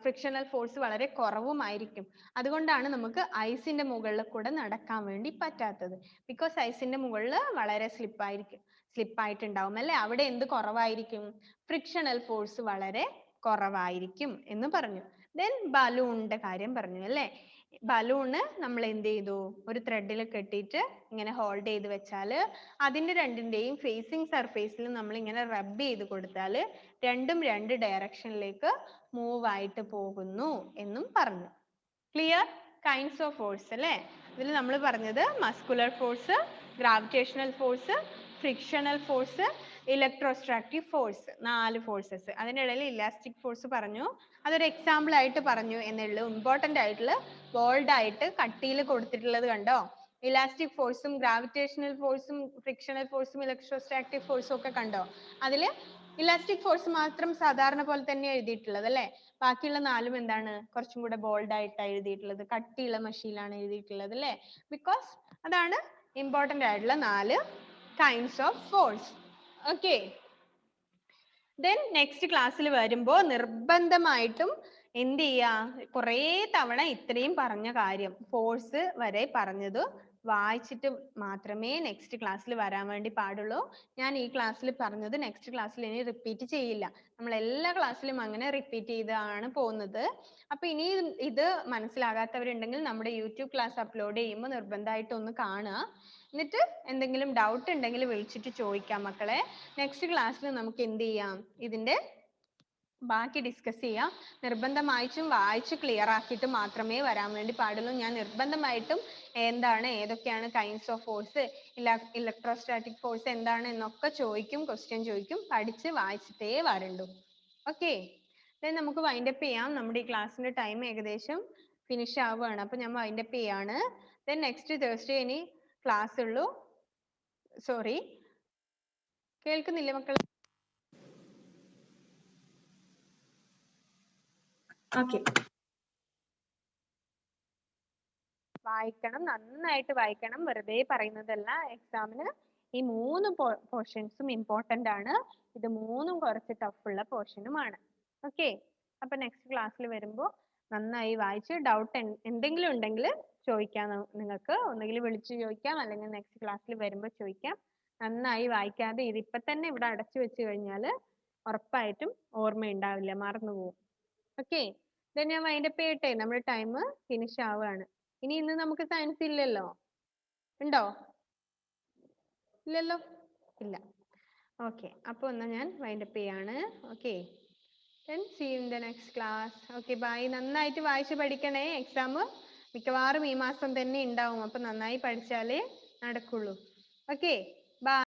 ഫ്രിക്ഷണൽ ഫോഴ്സ് വളരെ കുറവുമായിരിക്കും. അതുകൊണ്ടാണ് നമുക്ക് ഐസിന്റെ മുകളിൽ കൂടെ നടക്കാൻ വേണ്ടി പറ്റാത്തത്. ബിക്കോസ് ഐസിന്റെ മുകളിൽ വളരെ സ്ലിപ്പായിട്ടുണ്ടാവും അല്ലേ, അവിടെ എന്ത് കുറവായിരിക്കും? ഫ്രിക്ഷണൽ ഫോഴ്സ് വളരെ കുറവായിരിക്കും എന്ന് പറഞ്ഞു. ദെൻ ബലൂണിന്റെ കാര്യം പറഞ്ഞു അല്ലേ. ബലൂണ് നമ്മൾ എന്ത് ചെയ്തു? ഒരു ത്രെഡിൽ കെട്ടിയിട്ട് ഇങ്ങനെ ഹോൾഡ് ചെയ്ത് വെച്ചാൽ അതിന്റെ രണ്ടിന്റെയും ഫേസിങ് സർഫേസിൽ നമ്മൾ ഇങ്ങനെ റബ്ബ് ചെയ്ത് കൊടുത്താൽ രണ്ടും രണ്ട് ഡയറക്ഷനിലേക്ക് മൂവ് ആയിട്ട് പോകുന്നു എന്നും പറഞ്ഞു. ക്ലിയർ? കൈൻഡ്സ് ഓഫ് ഫോഴ്സ് അല്ലേ. ഇതിൽ നമ്മൾ പറഞ്ഞത് muscular force, gravitational force, frictional force, electrostatic force, 4 forces. അതിൻ്റെ ഇടയിൽ ഇലാസ്റ്റിക് ഫോഴ്സ് പറഞ്ഞു, അതൊരു എക്സാമ്പിൾ ആയിട്ട് പറഞ്ഞു എന്നുള്ളൂ. ഇമ്പോർട്ടൻ്റ് ആയിട്ടുള്ള ബോൾഡ് ആയിട്ട് കട്ടിയിൽ കൊടുത്തിട്ടുള്ളത് കണ്ടോ? ഇലാസ്റ്റിക് ഫോഴ്സും ഗ്രാവിറ്റേഷണൽ ഫോഴ്സും ഫ്രിക്ഷണൽ ഫോഴ്സും ഇലക്ട്രോസ്റ്റാറ്റിക് ഫോഴ്സും ഒക്കെ കണ്ടോ? അതിൽ ഇലാസ്റ്റിക് ഫോഴ്സ് മാത്രം സാധാരണ പോലെ തന്നെ എഴുതിയിട്ടുള്ളത് അല്ലേ, ബാക്കിയുള്ള 4ഉം എന്താണ്? കുറച്ചും കൂടെ ബോൾഡ് ആയിട്ടാണ് എഴുതിയിട്ടുള്ളത്, കട്ടിയുള്ള മഷിയിലാണ് എഴുതിയിട്ടുള്ളത് അല്ലേ. ബിക്കോസ് അതാണ് ഇമ്പോർട്ടൻ്റ് ആയിട്ടുള്ള 4 kinds of force. Okay. Then next ക്ലാസ്സിൽ വരുമ്പോൾ നിർബന്ധമായിട്ടും എന്ത് ചെയ്യുക? കുറേ തവണ ഇത്രയും പറഞ്ഞ കാര്യം, ഫോഴ്സ് വരെ പറഞ്ഞത് വായിച്ചിട്ട് മാത്രമേ നെക്സ്റ്റ് ക്ലാസ്സിൽ വരാൻ വേണ്ടി പാടുള്ളൂ. ഞാൻ ഈ ക്ലാസ്സിൽ പറഞ്ഞത് നെക്സ്റ്റ് ക്ലാസ്സിൽ ഇനി റിപ്പീറ്റ് ചെയ്യില്ല. നമ്മൾ എല്ലാ ക്ലാസ്സിലും അങ്ങനെ റിപ്പീറ്റ് ചെയ്താണ് പോകുന്നത്. അപ്പോൾ ഇനി ഇത് മനസ്സിലാകാത്തവരുണ്ടെങ്കിൽ നമ്മുടെ യൂട്യൂബ് ക്ലാസ് അപ്ലോഡ് ചെയ്യുമ്പോൾ നിർബന്ധമായിട്ട് ഒന്ന് കാണുക. എന്നിട്ട് എന്തെങ്കിലും ഡൗട്ട് ഉണ്ടെങ്കിൽ വിളിച്ചിട്ട് ചോദിക്കാം മക്കളെ. നെക്സ്റ്റ് ക്ലാസ്സിൽ നമുക്ക് എന്ത് ചെയ്യാം? ഇതിന്റെ ബാക്കി ഡിസ്കസ് ചെയ്യാം. നിർബന്ധമായിട്ടും വായിച്ച് ക്ലിയർ ആക്കിയിട്ട് മാത്രമേ വരാൻ വേണ്ടി പാടുള്ളൂ. ഞാൻ നിർബന്ധമായിട്ടും ഏതൊക്കെയാണ് kinds of force, electrostatic force എന്താണ് എന്നൊക്കെ ചോദിക്കും, ക്വസ്റ്റ്യൻ ചോദിക്കും. പഠിച്ച് വായിച്ചിട്ടേ വരണ്ടു. ഓക്കെ. നമുക്ക് വൈൻഡപ്പ് ചെയ്യാം. നമ്മുടെ ഈ ക്ലാസ്സിന്റെ ടൈം ഏകദേശം ഫിനിഷ് ആവുകയാണ്. അപ്പോൾ ഞാൻ വൈൻഡപ്പ് ചെയ്യാണ്. നെക്സ്റ്റ് തേഴ്സ്ഡേ ഇനി ക്ലാസ് ഉള്ളൂ. സോറി, കേൾക്കുന്നില്ലേ മക്കൾ? ഓക്കെ. വായിക്കണം, നന്നായിട്ട് വായിക്കണം. വെറുതെ പറയുന്നതല്ല. എക്സാമിന് ഈ 3 പോർഷൻസും ഇമ്പോർട്ടൻ്റ് ആണ്. ഇത് 3ഉം കുറച്ച് ടഫ് ഉള്ള പോർഷനുമാണ്. ഓക്കെ. അപ്പൊ നെക്സ്റ്റ് ക്ലാസ്സിൽ വരുമ്പോൾ നന്നായി വായിച്ച് ഡൗട്ട് എന്തെങ്കിലും ഉണ്ടെങ്കിൽ ചോദിക്കാം. നിങ്ങൾക്ക് ഒന്നുകിൽ വിളിച്ച് ചോദിക്കാം, അല്ലെങ്കിൽ നെക്സ്റ്റ് ക്ലാസ്സിൽ വരുമ്പോൾ ചോദിക്കാം. നന്നായി വായിക്കാതെ ഇത് ഇപ്പൊ തന്നെ ഇവിടെ അടച്ചു വെച്ച് കഴിഞ്ഞാൽ ഉറപ്പായിട്ടും ഓർമ്മ ഉണ്ടാവില്ല, മറന്നു പോകും. ഓക്കെ, then ഞാൻ വൈൻഡപ്പ് ചെയ്യട്ടെ, നമ്മുടെ ടൈം ഫിനിഷ് ആവുകയാണ്. ഇനി ഇന്ന് നമുക്ക് സയൻസ് ഇല്ലല്ലോ, ഉണ്ടോ? ഇല്ലല്ലോ, ഇല്ല. ഓക്കെ, അപ്പോൾ ഒന്ന് ഞാൻ വൈൻഡപ്പ് ചെയ്യാണ്. Okay, then see you in the next class. Okay, bye. നന്നായിട്ട് വായിച്ച് പഠിക്കണേ, എക്സാം മിക്കവാറും ഈ മാസം തന്നെ ഉണ്ടാവും, അപ്പോൾ നന്നായി പഠിച്ചാലേ നടക്കുള്ളൂ. Okay, by.